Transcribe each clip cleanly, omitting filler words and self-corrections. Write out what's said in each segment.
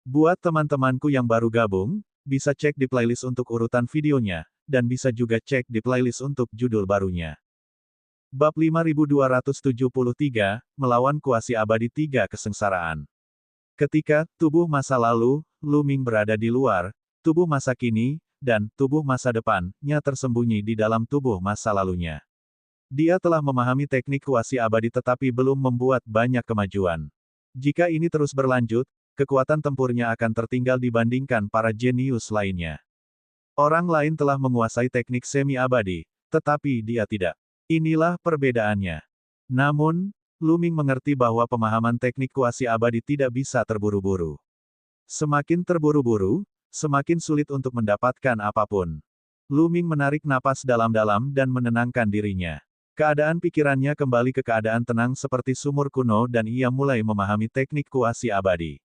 Buat teman-temanku yang baru gabung, bisa cek di playlist untuk urutan videonya, dan bisa juga cek di playlist untuk judul barunya. Bab 5273, Melawan Kuasi Abadi 3 Kesengsaraan. Ketika tubuh masa lalu, Lu Ming berada di luar, tubuh masa kini, dan tubuh masa depannya tersembunyi di dalam tubuh masa lalunya. Dia telah memahami teknik kuasi abadi tetapi belum membuat banyak kemajuan. Jika ini terus berlanjut, kekuatan tempurnya akan tertinggal dibandingkan para jenius lainnya. Orang lain telah menguasai teknik semi-abadi, tetapi dia tidak. Inilah perbedaannya. Namun, Lu Ming mengerti bahwa pemahaman teknik kuasi abadi tidak bisa terburu-buru. Semakin terburu-buru, semakin sulit untuk mendapatkan apapun. Lu Ming menarik napas dalam-dalam dan menenangkan dirinya. Keadaan pikirannya kembali ke keadaan tenang seperti sumur kuno dan ia mulai memahami teknik kuasi abadi.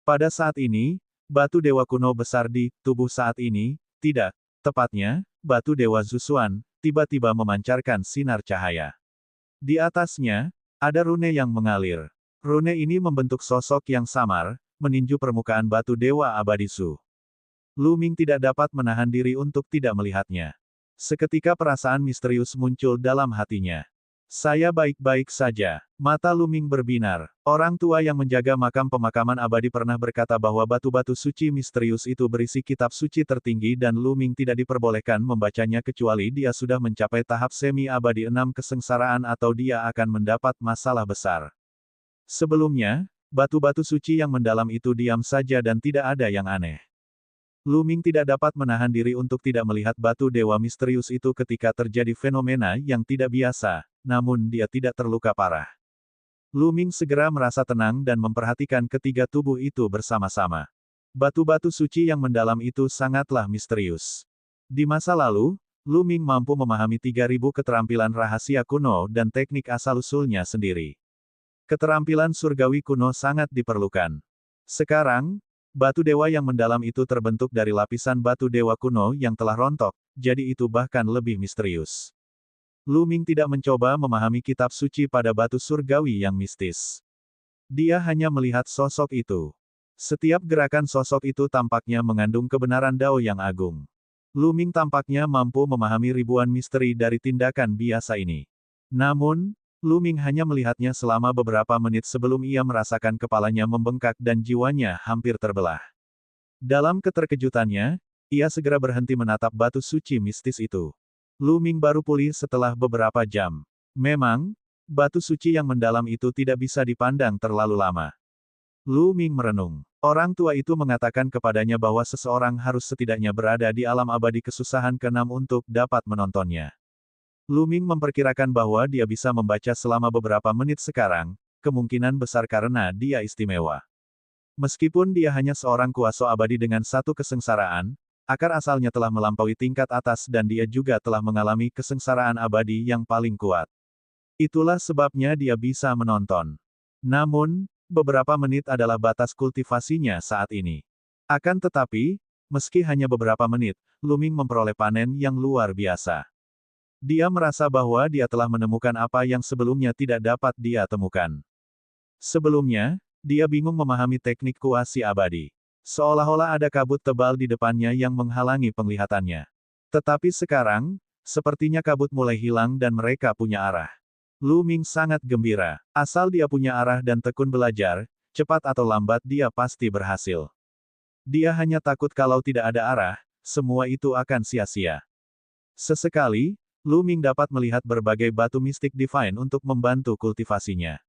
Pada saat ini, batu dewa kuno besar di tubuh saat ini, tidak, tepatnya, batu dewa Zusuan, tiba-tiba memancarkan sinar cahaya. Di atasnya, ada rune yang mengalir. Rune ini membentuk sosok yang samar, meninju permukaan batu dewa abadi Su. Lu Ming tidak dapat menahan diri untuk tidak melihatnya. Seketika perasaan misterius muncul dalam hatinya. Saya baik-baik saja. Mata Lu Ming berbinar. Orang tua yang menjaga makam pemakaman abadi pernah berkata bahwa batu-batu suci misterius itu berisi kitab suci tertinggi dan Lu Ming tidak diperbolehkan membacanya kecuali dia sudah mencapai tahap semi-abadi 6 kesengsaraan atau dia akan mendapat masalah besar. Sebelumnya, batu-batu suci yang mendalam itu diam saja dan tidak ada yang aneh. Lu Ming tidak dapat menahan diri untuk tidak melihat batu dewa misterius itu ketika terjadi fenomena yang tidak biasa, namun dia tidak terluka parah. Lu Ming segera merasa tenang dan memperhatikan ketiga tubuh itu bersama-sama. Batu-batu suci yang mendalam itu sangatlah misterius. Di masa lalu, Lu Ming mampu memahami 3.000 keterampilan rahasia kuno dan teknik asal-usulnya sendiri. Keterampilan surgawi kuno sangat diperlukan. Sekarang, batu dewa yang mendalam itu terbentuk dari lapisan batu dewa kuno yang telah rontok, jadi itu bahkan lebih misterius. Lu Ming tidak mencoba memahami kitab suci pada batu surgawi yang mistis. Dia hanya melihat sosok itu. Setiap gerakan sosok itu tampaknya mengandung kebenaran Dao yang agung. Lu Ming tampaknya mampu memahami ribuan misteri dari tindakan biasa ini. Namun, Lu Ming hanya melihatnya selama beberapa menit sebelum ia merasakan kepalanya membengkak dan jiwanya hampir terbelah. Dalam keterkejutannya, ia segera berhenti menatap batu suci mistis itu. Lu Ming baru pulih setelah beberapa jam. Memang, batu suci yang mendalam itu tidak bisa dipandang terlalu lama. Lu Ming merenung. Orang tua itu mengatakan kepadanya bahwa seseorang harus setidaknya berada di alam abadi kesusahan ke-6 untuk dapat menontonnya. Lu Ming memperkirakan bahwa dia bisa membaca selama beberapa menit sekarang, kemungkinan besar karena dia istimewa. Meskipun dia hanya seorang kuasa abadi dengan satu kesengsaraan, akar asalnya telah melampaui tingkat atas dan dia juga telah mengalami kesengsaraan abadi yang paling kuat. Itulah sebabnya dia bisa menonton. Namun, beberapa menit adalah batas kultivasinya saat ini. Akan tetapi, meski hanya beberapa menit, Lu Ming memperoleh panen yang luar biasa. Dia merasa bahwa dia telah menemukan apa yang sebelumnya tidak dapat dia temukan. Sebelumnya, dia bingung memahami teknik kuasi abadi. Seolah-olah ada kabut tebal di depannya yang menghalangi penglihatannya. Tetapi sekarang, sepertinya kabut mulai hilang dan mereka punya arah. Lu Ming sangat gembira. Asal dia punya arah dan tekun belajar, cepat atau lambat dia pasti berhasil. Dia hanya takut kalau tidak ada arah, semua itu akan sia-sia. Sesekali, Lu Ming dapat melihat berbagai batu mistik divine untuk membantu kultivasinya.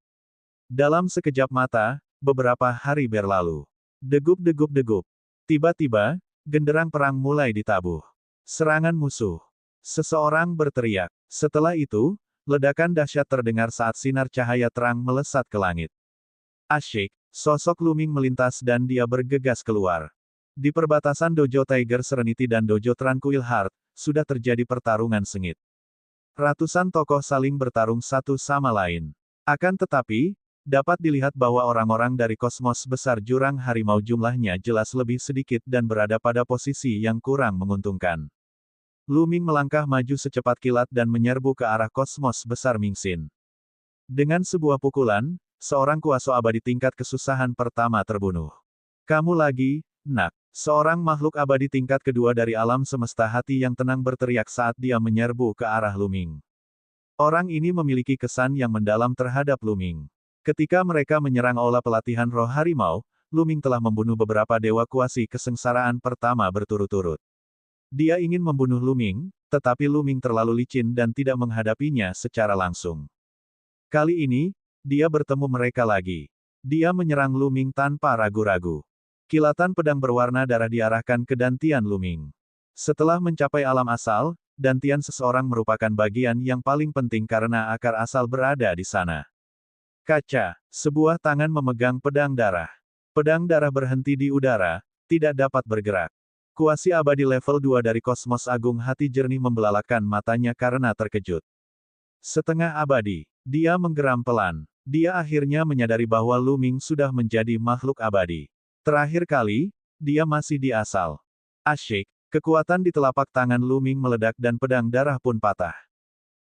Dalam sekejap mata, beberapa hari berlalu. Degup-degup-degup. Tiba-tiba, genderang perang mulai ditabuh. Serangan musuh. Seseorang berteriak. Setelah itu, ledakan dahsyat terdengar saat sinar cahaya terang melesat ke langit. Asyik, sosok Lu Ming melintas dan dia bergegas keluar. Di perbatasan Dojo Tiger Serenity dan Dojo Tranquil Heart, sudah terjadi pertarungan sengit. Ratusan tokoh saling bertarung satu sama lain. Akan tetapi, dapat dilihat bahwa orang-orang dari kosmos besar jurang harimau jumlahnya jelas lebih sedikit dan berada pada posisi yang kurang menguntungkan. Lu Ming melangkah maju secepat kilat dan menyerbu ke arah kosmos besar Mingxin. Dengan sebuah pukulan, seorang kuasa abadi tingkat kesusahan pertama terbunuh. Kamu lagi, nak. Seorang makhluk abadi tingkat kedua dari alam semesta hati yang tenang berteriak saat dia menyerbu ke arah Luming. Orang ini memiliki kesan yang mendalam terhadap Luming. Ketika mereka menyerang aula pelatihan roh harimau, Luming telah membunuh beberapa dewa kuasi kesengsaraan pertama berturut-turut. Dia ingin membunuh Luming, tetapi Luming terlalu licin dan tidak menghadapinya secara langsung. Kali ini, dia bertemu mereka lagi. Dia menyerang Luming tanpa ragu-ragu. Kilatan pedang berwarna darah diarahkan ke dantian Luming. Setelah mencapai alam asal, dantian seseorang merupakan bagian yang paling penting karena akar asal berada di sana. Kaca, sebuah tangan memegang pedang darah. Pedang darah berhenti di udara, tidak dapat bergerak. Kuasi abadi level 2 dari kosmos agung hati jernih membelalakan matanya karena terkejut. Setengah abadi, dia menggeram pelan. Dia akhirnya menyadari bahwa Luming sudah menjadi makhluk abadi. Terakhir kali, dia masih di asal. Asyik, kekuatan di telapak tangan Luming meledak dan pedang darah pun patah.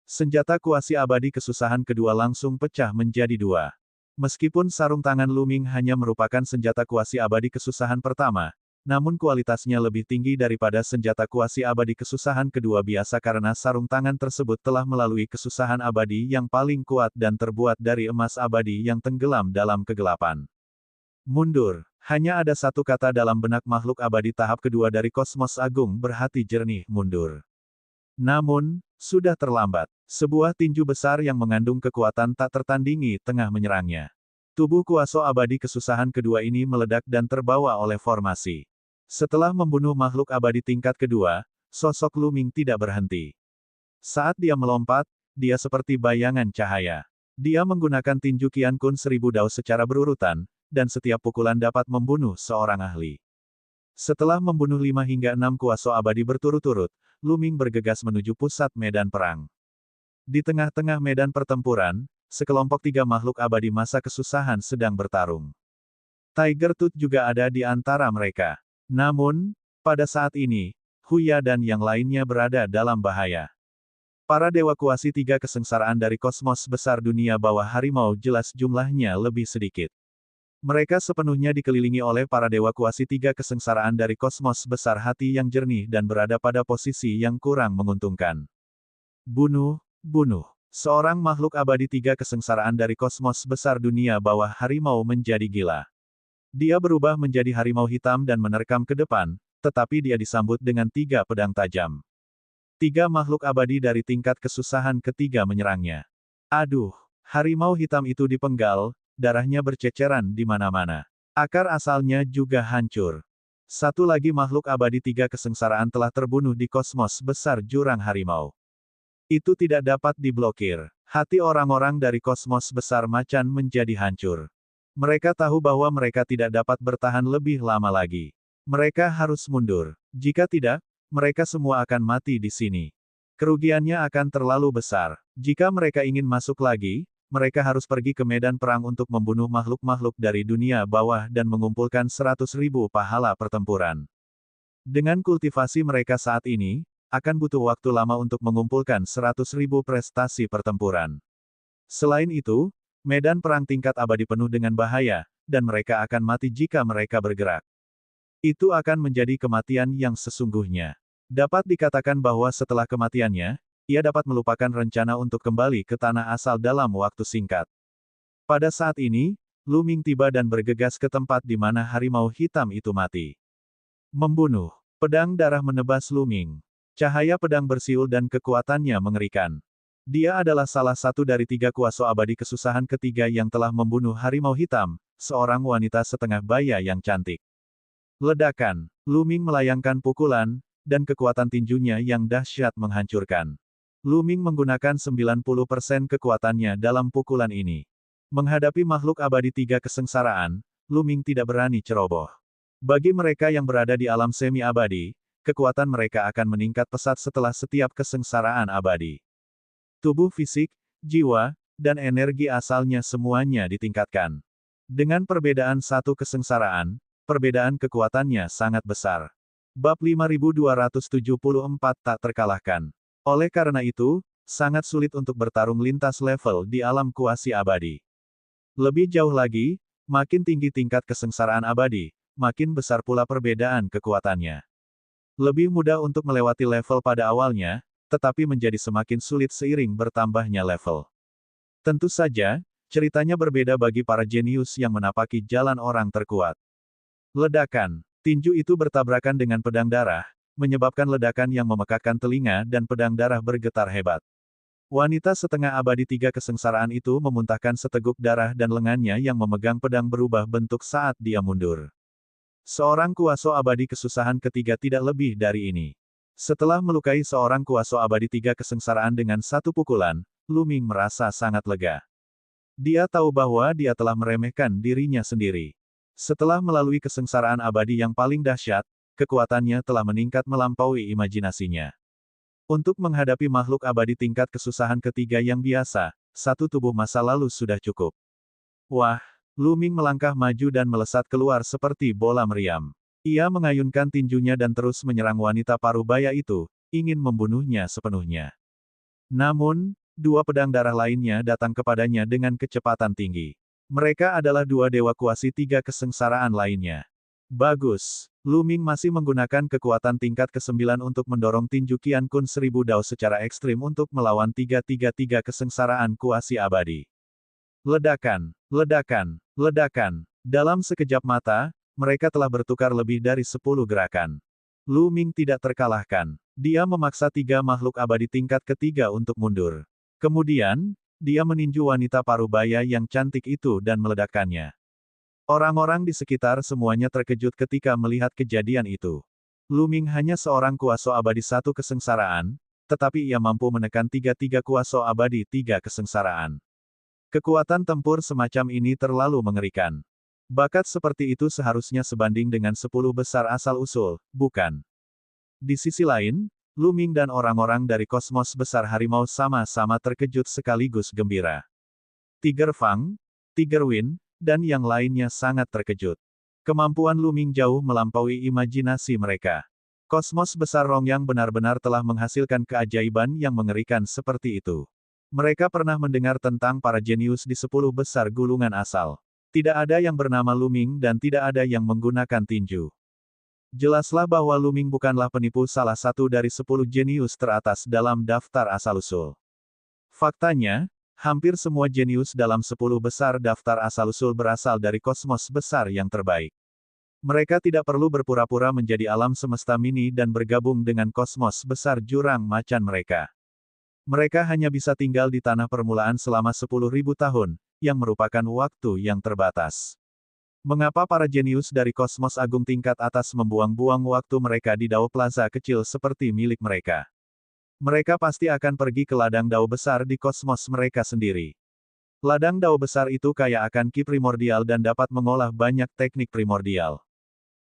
Senjata kuasi abadi kesusahan kedua langsung pecah menjadi dua. Meskipun sarung tangan Luming hanya merupakan senjata kuasi abadi kesusahan pertama, namun kualitasnya lebih tinggi daripada senjata kuasi abadi kesusahan kedua biasa karena sarung tangan tersebut telah melalui kesusahan abadi yang paling kuat dan terbuat dari emas abadi yang tenggelam dalam kegelapan. Mundur. Hanya ada satu kata dalam benak makhluk abadi tahap kedua dari kosmos agung berhati jernih, mundur. Namun, sudah terlambat. Sebuah tinju besar yang mengandung kekuatan tak tertandingi tengah menyerangnya. Tubuh kuasa abadi kesusahan kedua ini meledak dan terbawa oleh formasi. Setelah membunuh makhluk abadi tingkat kedua, sosok Luming tidak berhenti. Saat dia melompat, dia seperti bayangan cahaya. Dia menggunakan tinju Qian Kun 1000 dao secara berurutan, dan setiap pukulan dapat membunuh seorang ahli. Setelah membunuh 5 hingga 6 kuasa abadi berturut-turut, Luming bergegas menuju pusat medan perang. Di tengah-tengah medan pertempuran, sekelompok 3 makhluk abadi masa kesusahan sedang bertarung. Tiger Tooth juga ada di antara mereka. Namun, pada saat ini, Huya dan yang lainnya berada dalam bahaya. Para dewa kuasi 3 kesengsaraan dari kosmos besar dunia bawah harimau jelas jumlahnya lebih sedikit. Mereka sepenuhnya dikelilingi oleh para dewa kuasi 3 kesengsaraan dari kosmos besar hati yang jernih dan berada pada posisi yang kurang menguntungkan. Bunuh, bunuh. Seorang makhluk abadi 3 kesengsaraan dari kosmos besar dunia bawah harimau menjadi gila. Dia berubah menjadi harimau hitam dan menerkam ke depan, tetapi dia disambut dengan 3 pedang tajam. 3 makhluk abadi dari tingkat kesusahan ketiga menyerangnya. Aduh, harimau hitam itu dipenggal, darahnya berceceran di mana-mana. Akar asalnya juga hancur. Satu lagi makhluk abadi 3 kesengsaraan telah terbunuh di kosmos besar jurang harimau. Itu tidak dapat diblokir. Hati orang-orang dari kosmos besar macan menjadi hancur. Mereka tahu bahwa mereka tidak dapat bertahan lebih lama lagi. Mereka harus mundur. Jika tidak, mereka semua akan mati di sini. Kerugiannya akan terlalu besar. Jika mereka ingin masuk lagi, mereka harus pergi ke medan perang untuk membunuh makhluk-makhluk dari dunia bawah dan mengumpulkan 100.000 pahala pertempuran. Dengan kultivasi mereka saat ini, akan butuh waktu lama untuk mengumpulkan 100.000 prestasi pertempuran. Selain itu, medan perang tingkat abadi penuh dengan bahaya, dan mereka akan mati jika mereka bergerak. Itu akan menjadi kematian yang sesungguhnya. Dapat dikatakan bahwa setelah kematiannya, ia dapat melupakan rencana untuk kembali ke tanah asal dalam waktu singkat. Pada saat ini, Luming tiba dan bergegas ke tempat di mana harimau hitam itu mati. Membunuh. Pedang darah menebas Luming. Cahaya pedang bersiul dan kekuatannya mengerikan. Dia adalah salah satu dari 3 kuasa abadi kesusahan ketiga yang telah membunuh harimau hitam, seorang wanita setengah baya yang cantik. Ledakan. Luming melayangkan pukulan, dan kekuatan tinjunya yang dahsyat menghancurkan. Luming menggunakan 90% kekuatannya dalam pukulan ini. Menghadapi makhluk abadi 3 kesengsaraan, Luming tidak berani ceroboh. Bagi mereka yang berada di alam semi-abadi, kekuatan mereka akan meningkat pesat setelah setiap kesengsaraan abadi. Tubuh fisik, jiwa, dan energi asalnya semuanya ditingkatkan. Dengan perbedaan satu kesengsaraan, perbedaan kekuatannya sangat besar. Bab 5274 tak terkalahkan. Oleh karena itu, sangat sulit untuk bertarung lintas level di alam kuasi abadi. Lebih jauh lagi, makin tinggi tingkat kesengsaraan abadi, makin besar pula perbedaan kekuatannya. Lebih mudah untuk melewati level pada awalnya, tetapi menjadi semakin sulit seiring bertambahnya level. Tentu saja, ceritanya berbeda bagi para jenius yang menapaki jalan orang terkuat. Ledakan. Tinju itu bertabrakan dengan pedang darah, menyebabkan ledakan yang memekakkan telinga dan pedang darah bergetar hebat. Wanita setengah abadi 3 kesengsaraan itu memuntahkan seteguk darah dan lengannya yang memegang pedang berubah bentuk saat dia mundur. Seorang kuaso abadi kesusahan ketiga tidak lebih dari ini. Setelah melukai seorang kuaso abadi 3 kesengsaraan dengan satu pukulan, Lu Ming merasa sangat lega. Dia tahu bahwa dia telah meremehkan dirinya sendiri. Setelah melalui kesengsaraan abadi yang paling dahsyat, kekuatannya telah meningkat melampaui imajinasinya. Untuk menghadapi makhluk abadi tingkat kesusahan ketiga yang biasa, satu tubuh masa lalu sudah cukup. Wah, Lu Ming melangkah maju dan melesat keluar seperti bola meriam. Ia mengayunkan tinjunya dan terus menyerang wanita parubaya itu, ingin membunuhnya sepenuhnya. Namun, dua pedang darah lainnya datang kepadanya dengan kecepatan tinggi. Mereka adalah dua dewa kuasi 3 kesengsaraan lainnya. Bagus. Lu Ming masih menggunakan kekuatan tingkat ke-9 untuk mendorong tinju Qian Kun 1000 Dao secara ekstrim untuk melawan 333 kesengsaraan kuasi abadi. Ledakan, ledakan, ledakan. Dalam sekejap mata, mereka telah bertukar lebih dari 10 gerakan. Lu Ming tidak terkalahkan. Dia memaksa 3 makhluk abadi tingkat ketiga untuk mundur. Kemudian, dia meninju wanita parubaya yang cantik itu dan meledakkannya. Orang-orang di sekitar semuanya terkejut ketika melihat kejadian itu. Lu Ming hanya seorang kuaso abadi 1 kesengsaraan, tetapi ia mampu menekan 3 kuaso abadi 3 kesengsaraan. Kekuatan tempur semacam ini terlalu mengerikan. Bakat seperti itu seharusnya sebanding dengan 10 besar asal-usul, bukan? Di sisi lain, Lu Ming dan orang-orang dari kosmos besar harimau sama-sama terkejut sekaligus gembira. Tiger Fang, Tiger Wind, dan yang lainnya sangat terkejut. Kemampuan Lu Ming jauh melampaui imajinasi mereka. Kosmos besar Rongyang benar-benar telah menghasilkan keajaiban yang mengerikan seperti itu. Mereka pernah mendengar tentang para jenius di 10 besar gulungan asal. Tidak ada yang bernama Lu Ming dan tidak ada yang menggunakan tinju. Jelaslah bahwa Lu Ming bukanlah penipu salah satu dari 10 jenius teratas dalam daftar asal-usul. Faktanya, hampir semua jenius dalam 10 besar daftar asal-usul berasal dari kosmos besar yang terbaik. Mereka tidak perlu berpura-pura menjadi alam semesta mini dan bergabung dengan kosmos besar jurang macan mereka. Mereka hanya bisa tinggal di tanah permulaan selama 10.000 tahun, yang merupakan waktu yang terbatas. Mengapa para jenius dari kosmos agung tingkat atas membuang-buang waktu mereka di Dao Plaza kecil seperti milik mereka? Mereka pasti akan pergi ke ladang Dao besar di kosmos mereka sendiri. Ladang Dao besar itu kaya akan ki primordial dan dapat mengolah banyak teknik primordial.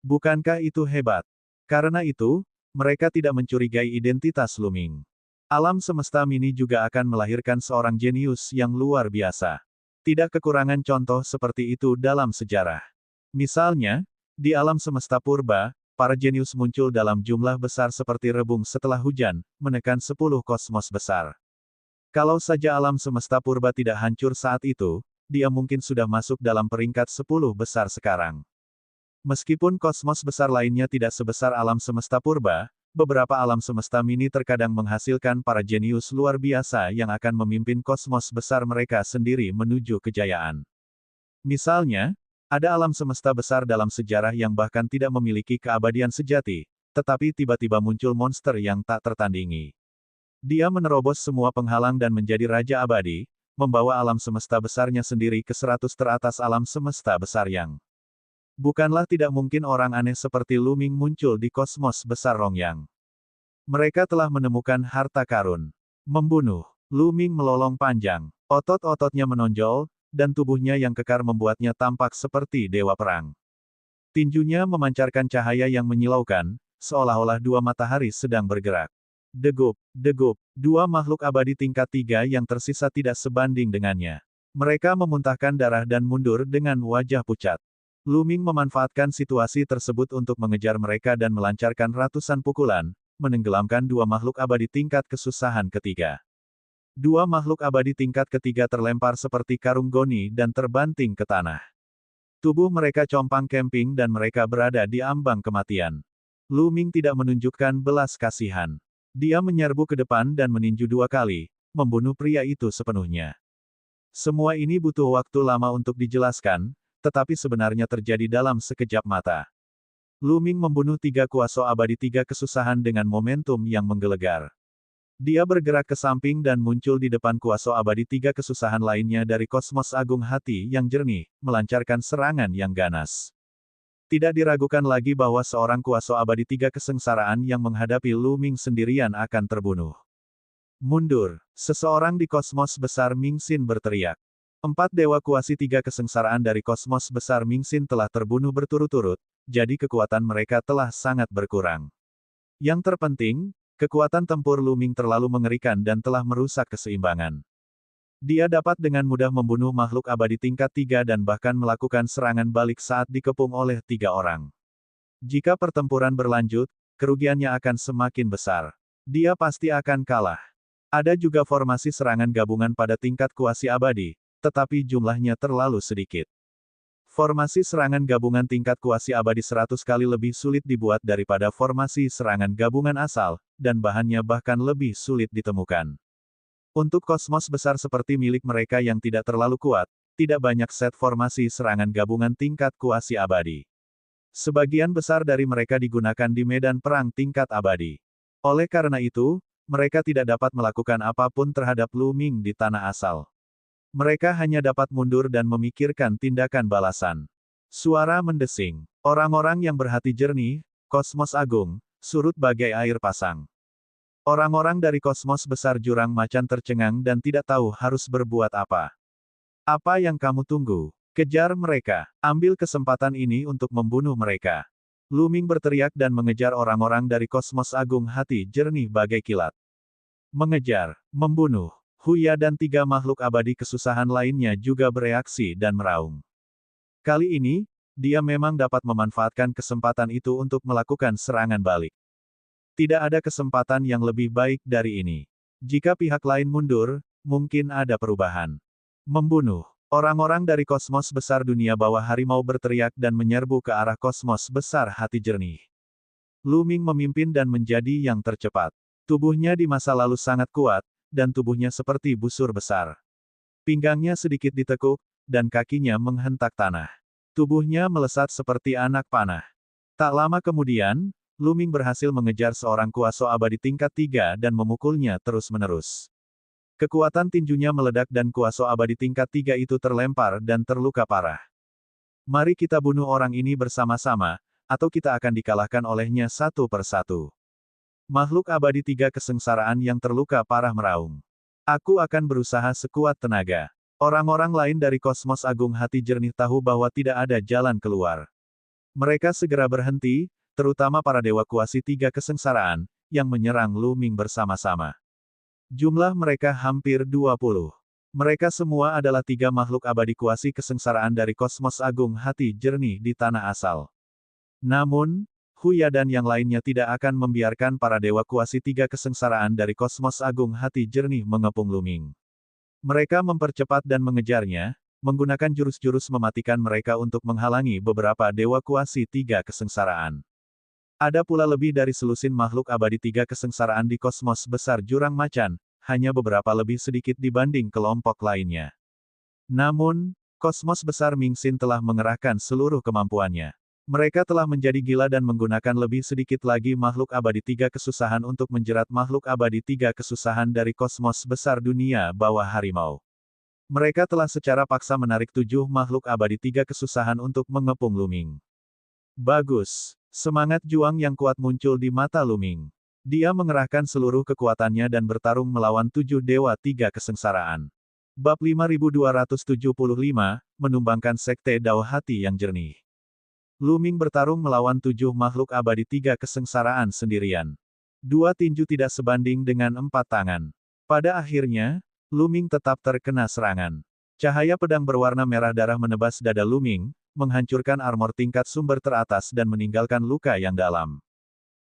Bukankah itu hebat? Karena itu, mereka tidak mencurigai identitas Lu Ming. Alam semesta mini juga akan melahirkan seorang jenius yang luar biasa. Tidak kekurangan contoh seperti itu dalam sejarah. Misalnya, di alam semesta purba, para jenius muncul dalam jumlah besar seperti rebung setelah hujan, menekan 10 kosmos besar. Kalau saja alam semesta purba tidak hancur saat itu, dia mungkin sudah masuk dalam peringkat 10 besar sekarang. Meskipun kosmos besar lainnya tidak sebesar alam semesta purba, beberapa alam semesta mini terkadang menghasilkan para jenius luar biasa yang akan memimpin kosmos besar mereka sendiri menuju kejayaan. Misalnya, ada alam semesta besar dalam sejarah yang bahkan tidak memiliki keabadian sejati, tetapi tiba-tiba muncul monster yang tak tertandingi. Dia menerobos semua penghalang dan menjadi raja abadi, membawa alam semesta besarnya sendiri ke 100 teratas alam semesta besar yang. Bukanlah tidak mungkin orang aneh seperti Lu Ming muncul di kosmos besar Rongyang. Mereka telah menemukan harta karun. Membunuh. Lu Ming melolong panjang. Otot-ototnya menonjol, dan tubuhnya yang kekar membuatnya tampak seperti dewa perang. Tinjunya memancarkan cahaya yang menyilaukan, seolah-olah dua matahari sedang bergerak. Degup, degup, dua makhluk abadi tingkat 3 yang tersisa tidak sebanding dengannya. Mereka memuntahkan darah dan mundur dengan wajah pucat. Lu Ming memanfaatkan situasi tersebut untuk mengejar mereka dan melancarkan ratusan pukulan, menenggelamkan dua makhluk abadi tingkat kesusahan ketiga. Dua makhluk abadi tingkat ketiga terlempar seperti karung goni dan terbanting ke tanah. Tubuh mereka compang-camping dan mereka berada di ambang kematian. Lu Ming tidak menunjukkan belas kasihan. Dia menyerbu ke depan dan meninju 2 kali, membunuh pria itu sepenuhnya. Semua ini butuh waktu lama untuk dijelaskan, tetapi sebenarnya terjadi dalam sekejap mata. Lu Ming membunuh 3 kuasa abadi 3 kesusahan dengan momentum yang menggelegar. Dia bergerak ke samping dan muncul di depan kuasa abadi 3 kesusahan lainnya dari kosmos agung hati yang jernih, melancarkan serangan yang ganas. Tidak diragukan lagi bahwa seorang kuasa abadi 3 kesengsaraan yang menghadapi Lu Ming sendirian akan terbunuh. Mundur! Seseorang di kosmos besar Mingxin berteriak. 4 dewa kuasi 3 kesengsaraan dari kosmos besar Mingxin telah terbunuh berturut-turut, jadi kekuatan mereka telah sangat berkurang. Yang terpenting, kekuatan tempur Lu Ming terlalu mengerikan dan telah merusak keseimbangan. Dia dapat dengan mudah membunuh makhluk abadi tingkat 3 dan bahkan melakukan serangan balik saat dikepung oleh 3 orang. Jika pertempuran berlanjut, kerugiannya akan semakin besar. Dia pasti akan kalah. Ada juga formasi serangan gabungan pada tingkat kuasi abadi, tetapi jumlahnya terlalu sedikit. Formasi serangan gabungan tingkat kuasi abadi 100 kali lebih sulit dibuat daripada formasi serangan gabungan asal, dan bahannya bahkan lebih sulit ditemukan. Untuk kosmos besar seperti milik mereka yang tidak terlalu kuat, tidak banyak set formasi serangan gabungan tingkat kuasi abadi. Sebagian besar dari mereka digunakan di medan perang tingkat abadi. Oleh karena itu, mereka tidak dapat melakukan apapun terhadap Lu Ming di tanah asal. Mereka hanya dapat mundur dan memikirkan tindakan balasan. Suara mendesing. Orang-orang yang berhati jernih, kosmos agung, surut bagai air pasang. Orang-orang dari kosmos besar jurang macan tercengang dan tidak tahu harus berbuat apa. Apa yang kamu tunggu? Kejar mereka. Ambil kesempatan ini untuk membunuh mereka. Lu Ming berteriak dan mengejar orang-orang dari kosmos agung hati jernih bagai kilat. Mengejar, membunuh. Huya dan 3 makhluk abadi kesusahan lainnya juga bereaksi dan meraung. Kali ini, dia memang dapat memanfaatkan kesempatan itu untuk melakukan serangan balik. Tidak ada kesempatan yang lebih baik dari ini. Jika pihak lain mundur, mungkin ada perubahan. Membunuh. Orang-orang dari kosmos besar dunia bawah harimau berteriak dan menyerbu ke arah kosmos besar hati jernih. Lu Ming memimpin dan menjadi yang tercepat. Tubuhnya di masa lalu sangat kuat, dan tubuhnya seperti busur besar. Pinggangnya sedikit ditekuk, dan kakinya menghentak tanah. Tubuhnya melesat seperti anak panah. Tak lama kemudian, Lu Ming berhasil mengejar seorang kuasa abadi tingkat 3 dan memukulnya terus-menerus. Kekuatan tinjunya meledak dan kuasa abadi tingkat 3 itu terlempar dan terluka parah. Mari kita bunuh orang ini bersama-sama, atau kita akan dikalahkan olehnya satu persatu. Makhluk abadi 3 kesengsaraan yang terluka parah meraung. Aku akan berusaha sekuat tenaga. Orang-orang lain dari kosmos agung hati jernih tahu bahwa tidak ada jalan keluar. Mereka segera berhenti, terutama para dewa kuasi 3 kesengsaraan, yang menyerang Lu Ming bersama-sama. Jumlah mereka hampir 20. Mereka semua adalah 3 makhluk abadi kuasi kesengsaraan dari kosmos agung hati jernih di tanah asal. Namun, Huya dan yang lainnya tidak akan membiarkan para dewa kuasi 3 kesengsaraan dari kosmos agung hati jernih mengepung Lu Ming. Mereka mempercepat dan mengejarnya, menggunakan jurus-jurus mematikan mereka untuk menghalangi beberapa dewa kuasi 3 kesengsaraan. Ada pula lebih dari selusin makhluk abadi 3 kesengsaraan di kosmos besar jurang macan, hanya beberapa lebih sedikit dibanding kelompok lainnya. Namun, kosmos besar Mingxin telah mengerahkan seluruh kemampuannya. Mereka telah menjadi gila dan menggunakan lebih sedikit lagi makhluk abadi 3 kesusahan untuk menjerat makhluk abadi 3 kesusahan dari kosmos besar dunia bawah harimau. Mereka telah secara paksa menarik 7 makhluk abadi 3 kesusahan untuk mengepung Lu Ming. Bagus. Semangat juang yang kuat muncul di mata Lu Ming. Dia mengerahkan seluruh kekuatannya dan bertarung melawan 7 dewa 3 kesengsaraan. Bab 5275, menumbangkan Sekte Dao Hati yang jernih. Lu Ming bertarung melawan 7 makhluk abadi 3 kesengsaraan sendirian. 2 tinju tidak sebanding dengan 4 tangan. Pada akhirnya, Lu Ming tetap terkena serangan. Cahaya pedang berwarna merah darah menebas dada Lu Ming, menghancurkan armor tingkat sumber teratas dan meninggalkan luka yang dalam.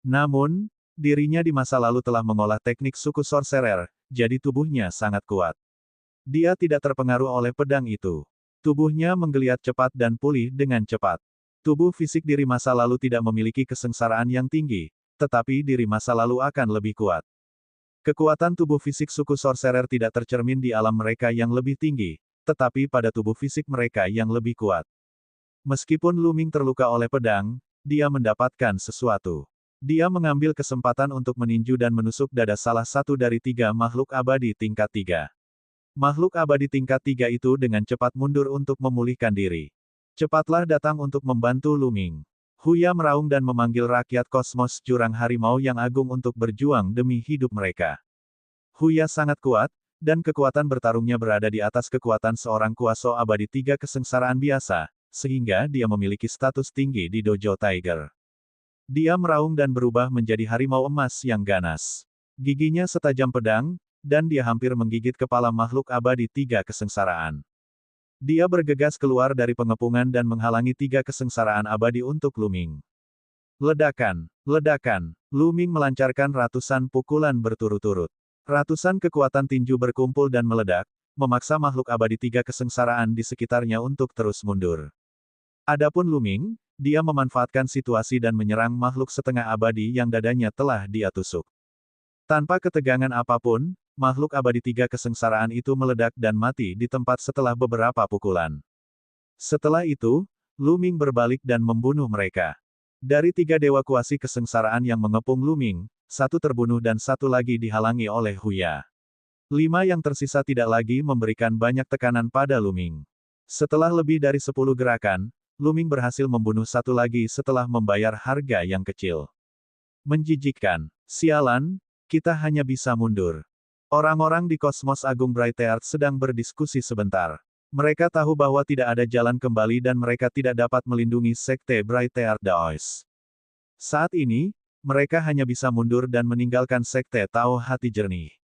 Namun, dirinya di masa lalu telah mengolah teknik suku sorcerer, jadi tubuhnya sangat kuat. Dia tidak terpengaruh oleh pedang itu. Tubuhnya menggeliat cepat dan pulih dengan cepat. Tubuh fisik diri masa lalu tidak memiliki kesengsaraan yang tinggi, tetapi diri masa lalu akan lebih kuat. Kekuatan tubuh fisik suku sorcerer tidak tercermin di alam mereka yang lebih tinggi, tetapi pada tubuh fisik mereka yang lebih kuat. Meskipun Lu Ming terluka oleh pedang, dia mendapatkan sesuatu. Dia mengambil kesempatan untuk meninju dan menusuk dada salah satu dari 3 makhluk abadi tingkat 3. Makhluk abadi tingkat 3 itu dengan cepat mundur untuk memulihkan diri. Cepatlah datang untuk membantu Lu Ming. Huya meraung dan memanggil rakyat kosmos jurang harimau yang agung untuk berjuang demi hidup mereka. Huya sangat kuat, dan kekuatan bertarungnya berada di atas kekuatan seorang kuasa abadi 3 kesengsaraan biasa, sehingga dia memiliki status tinggi di Dojo Tiger. Dia meraung dan berubah menjadi harimau emas yang ganas. Giginya setajam pedang, dan dia hampir menggigit kepala makhluk abadi 3 kesengsaraan. Dia bergegas keluar dari pengepungan dan menghalangi 3 kesengsaraan abadi untuk Lu Ming. Ledakan, ledakan, Lu Ming melancarkan ratusan pukulan berturut-turut. Ratusan kekuatan tinju berkumpul dan meledak, memaksa makhluk abadi 3 kesengsaraan di sekitarnya untuk terus mundur. Adapun Lu Ming, dia memanfaatkan situasi dan menyerang makhluk setengah abadi yang dadanya telah dia tusuk. Tanpa ketegangan apapun, makhluk abadi 3 kesengsaraan itu meledak dan mati di tempat setelah beberapa pukulan. Setelah itu, Lu Ming berbalik dan membunuh mereka. Dari 3 dewa kuasi kesengsaraan yang mengepung Lu Ming, 1 terbunuh dan 1 lagi dihalangi oleh Huya. 5 yang tersisa tidak lagi memberikan banyak tekanan pada Lu Ming. Setelah lebih dari 10 gerakan, Lu Ming berhasil membunuh 1 lagi setelah membayar harga yang kecil. Menjijikkan. Sialan, kita hanya bisa mundur. Orang-orang di Kosmos Agung Brighteart sedang berdiskusi sebentar. Mereka tahu bahwa tidak ada jalan kembali dan mereka tidak dapat melindungi Sekte Brighteart Daoist. Saat ini, mereka hanya bisa mundur dan meninggalkan Sekte Tao Hati Jernih.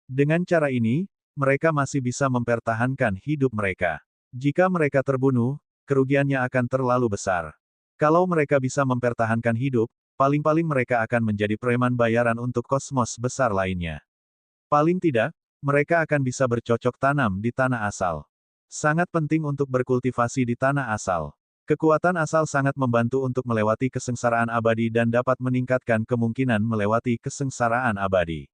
Dengan cara ini, mereka masih bisa mempertahankan hidup mereka. Jika mereka terbunuh, kerugiannya akan terlalu besar. Kalau mereka bisa mempertahankan hidup, paling-paling mereka akan menjadi preman bayaran untuk kosmos besar lainnya. Paling tidak, mereka akan bisa bercocok tanam di tanah asal. Sangat penting untuk berkultivasi di tanah asal. Kekuatan asal sangat membantu untuk melewati kesengsaraan abadi dan dapat meningkatkan kemungkinan melewati kesengsaraan abadi.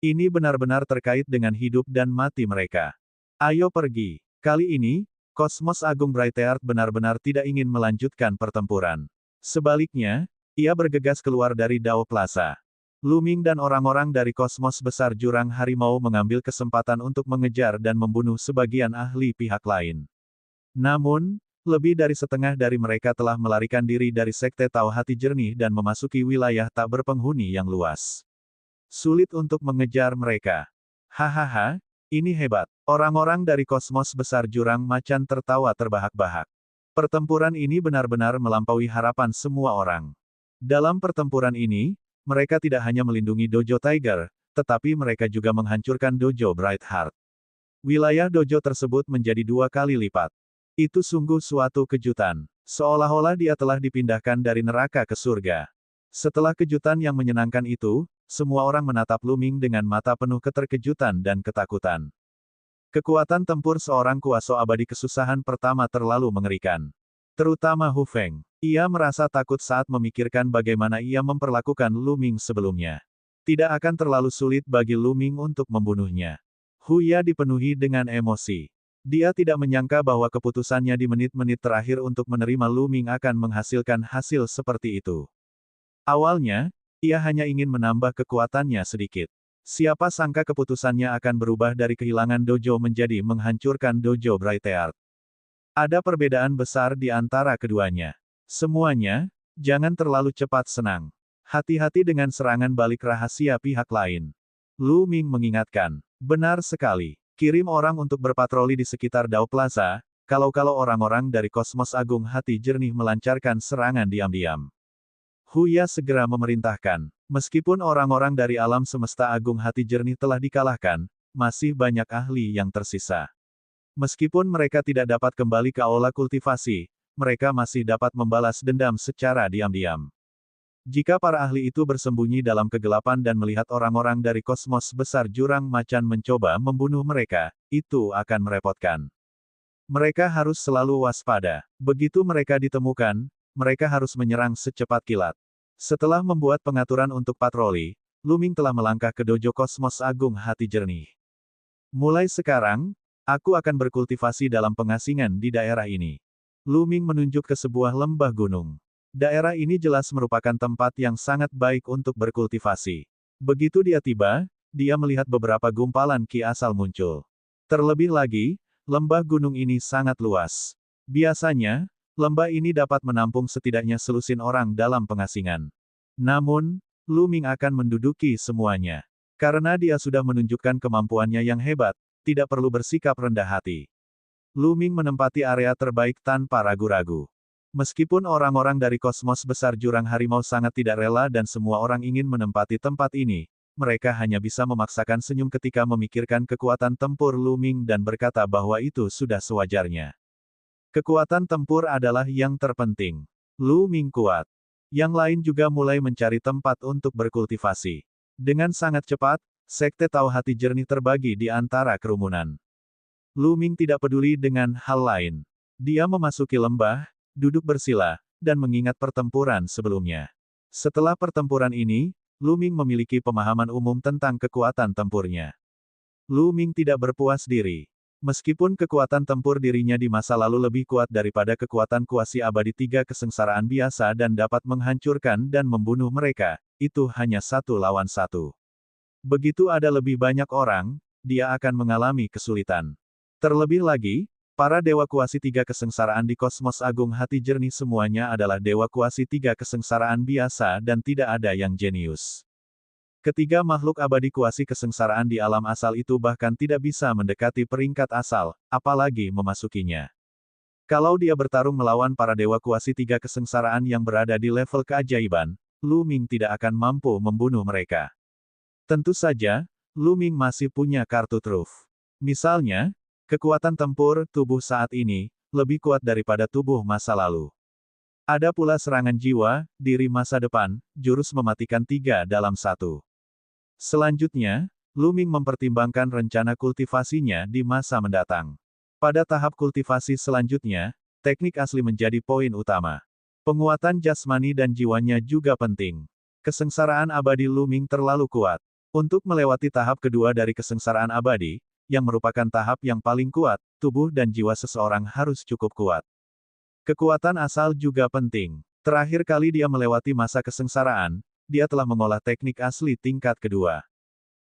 Ini benar-benar terkait dengan hidup dan mati mereka. Ayo pergi. Kali ini, Kosmos Agung Brighteart benar-benar tidak ingin melanjutkan pertempuran. Sebaliknya, ia bergegas keluar dari Dao Plaza. Lu Ming dan orang-orang dari Kosmos Besar Jurang Harimau mengambil kesempatan untuk mengejar dan membunuh sebagian ahli pihak lain. Namun, lebih dari setengah dari mereka telah melarikan diri dari Sekte Tao Hati Jernih dan memasuki wilayah tak berpenghuni yang luas. Sulit untuk mengejar mereka. Hahaha, ini hebat. Orang-orang dari Kosmos Besar Jurang Macan tertawa terbahak-bahak. Pertempuran ini benar-benar melampaui harapan semua orang. Dalam pertempuran ini, mereka tidak hanya melindungi Dojo Tiger, tetapi mereka juga menghancurkan Dojo Brightheart. Wilayah dojo tersebut menjadi 2 kali lipat. Itu sungguh suatu kejutan. Seolah-olah dia telah dipindahkan dari neraka ke surga. Setelah kejutan yang menyenangkan itu, semua orang menatap Lu Ming dengan mata penuh keterkejutan dan ketakutan. Kekuatan tempur seorang kuasa abadi kesusahan pertama terlalu mengerikan. Terutama Hu Feng. Ia merasa takut saat memikirkan bagaimana ia memperlakukan Lu Ming sebelumnya. Tidak akan terlalu sulit bagi Lu Ming untuk membunuhnya. Huya dipenuhi dengan emosi. Dia tidak menyangka bahwa keputusannya di menit-menit terakhir untuk menerima Lu Ming akan menghasilkan hasil seperti itu. Awalnya, ia hanya ingin menambah kekuatannya sedikit. Siapa sangka keputusannya akan berubah dari kehilangan dojo menjadi menghancurkan Dojo Brighteart. Ada perbedaan besar di antara keduanya. Semuanya, jangan terlalu cepat senang. Hati-hati dengan serangan balik rahasia pihak lain. Lu Ming mengingatkan. Benar sekali. Kirim orang untuk berpatroli di sekitar Dao Plaza, kalau-kalau orang-orang dari Kosmos Agung Hati Jernih melancarkan serangan diam-diam. Huya segera memerintahkan. Meskipun orang-orang dari alam semesta Agung Hati Jernih telah dikalahkan, masih banyak ahli yang tersisa. Meskipun mereka tidak dapat kembali ke aula kultivasi, mereka masih dapat membalas dendam secara diam-diam. Jika para ahli itu bersembunyi dalam kegelapan dan melihat orang-orang dari Kosmos Besar Jurang Macan mencoba membunuh mereka, itu akan merepotkan. Mereka harus selalu waspada. Begitu mereka ditemukan, mereka harus menyerang secepat kilat. Setelah membuat pengaturan untuk patroli, Lu Ming telah melangkah ke dojo Kosmos Agung Hati Jernih. Mulai sekarang, aku akan berkultivasi dalam pengasingan di daerah ini. Lu Ming menunjuk ke sebuah lembah gunung. Daerah ini jelas merupakan tempat yang sangat baik untuk berkultivasi. Begitu dia tiba, dia melihat beberapa gumpalan ki asal muncul. Terlebih lagi, lembah gunung ini sangat luas. Biasanya, lembah ini dapat menampung setidaknya selusin orang dalam pengasingan. Namun, Lu Ming akan menduduki semuanya. Karena dia sudah menunjukkan kemampuannya yang hebat, tidak perlu bersikap rendah hati. Lu Ming menempati area terbaik tanpa ragu-ragu. Meskipun orang-orang dari kosmos besar jurang harimau sangat tidak rela dan semua orang ingin menempati tempat ini, mereka hanya bisa memaksakan senyum ketika memikirkan kekuatan tempur Lu Ming dan berkata bahwa itu sudah sewajarnya. Kekuatan tempur adalah yang terpenting. Lu Ming kuat. Yang lain juga mulai mencari tempat untuk berkultivasi. Dengan sangat cepat, Sekte Tahu Hati Jernih terbagi di antara kerumunan. Lu Ming tidak peduli dengan hal lain. Dia memasuki lembah, duduk bersila, dan mengingat pertempuran sebelumnya. Setelah pertempuran ini, Lu Ming memiliki pemahaman umum tentang kekuatan tempurnya. Lu Ming tidak berpuas diri. Meskipun kekuatan tempur dirinya di masa lalu lebih kuat daripada kekuatan kuasi abadi tiga kesengsaraan biasa dan dapat menghancurkan dan membunuh mereka, itu hanya 1 lawan 1. Begitu ada lebih banyak orang, dia akan mengalami kesulitan. Terlebih lagi, para dewa kuasi tiga kesengsaraan di Kosmos Agung Hati Jernih semuanya adalah dewa kuasi tiga kesengsaraan biasa dan tidak ada yang jenius. Ketiga makhluk abadi kuasi kesengsaraan di alam asal itu bahkan tidak bisa mendekati peringkat asal, apalagi memasukinya. Kalau dia bertarung melawan para dewa kuasi tiga kesengsaraan yang berada di level keajaiban, Lu Ming tidak akan mampu membunuh mereka. Tentu saja, Lu Ming masih punya kartu truf. Misalnya, kekuatan tempur tubuh saat ini lebih kuat daripada tubuh masa lalu. Ada pula serangan jiwa, diri masa depan, jurus mematikan 3 dalam 1. Selanjutnya, Lu Ming mempertimbangkan rencana kultivasinya di masa mendatang. Pada tahap kultivasi selanjutnya, teknik asli menjadi poin utama. Penguatan jasmani dan jiwanya juga penting. Kesengsaraan abadi Lu Ming terlalu kuat. Untuk melewati tahap kedua dari kesengsaraan abadi, yang merupakan tahap yang paling kuat, tubuh dan jiwa seseorang harus cukup kuat. Kekuatan asal juga penting. Terakhir kali dia melewati masa kesengsaraan, dia telah mengolah teknik asli tingkat kedua.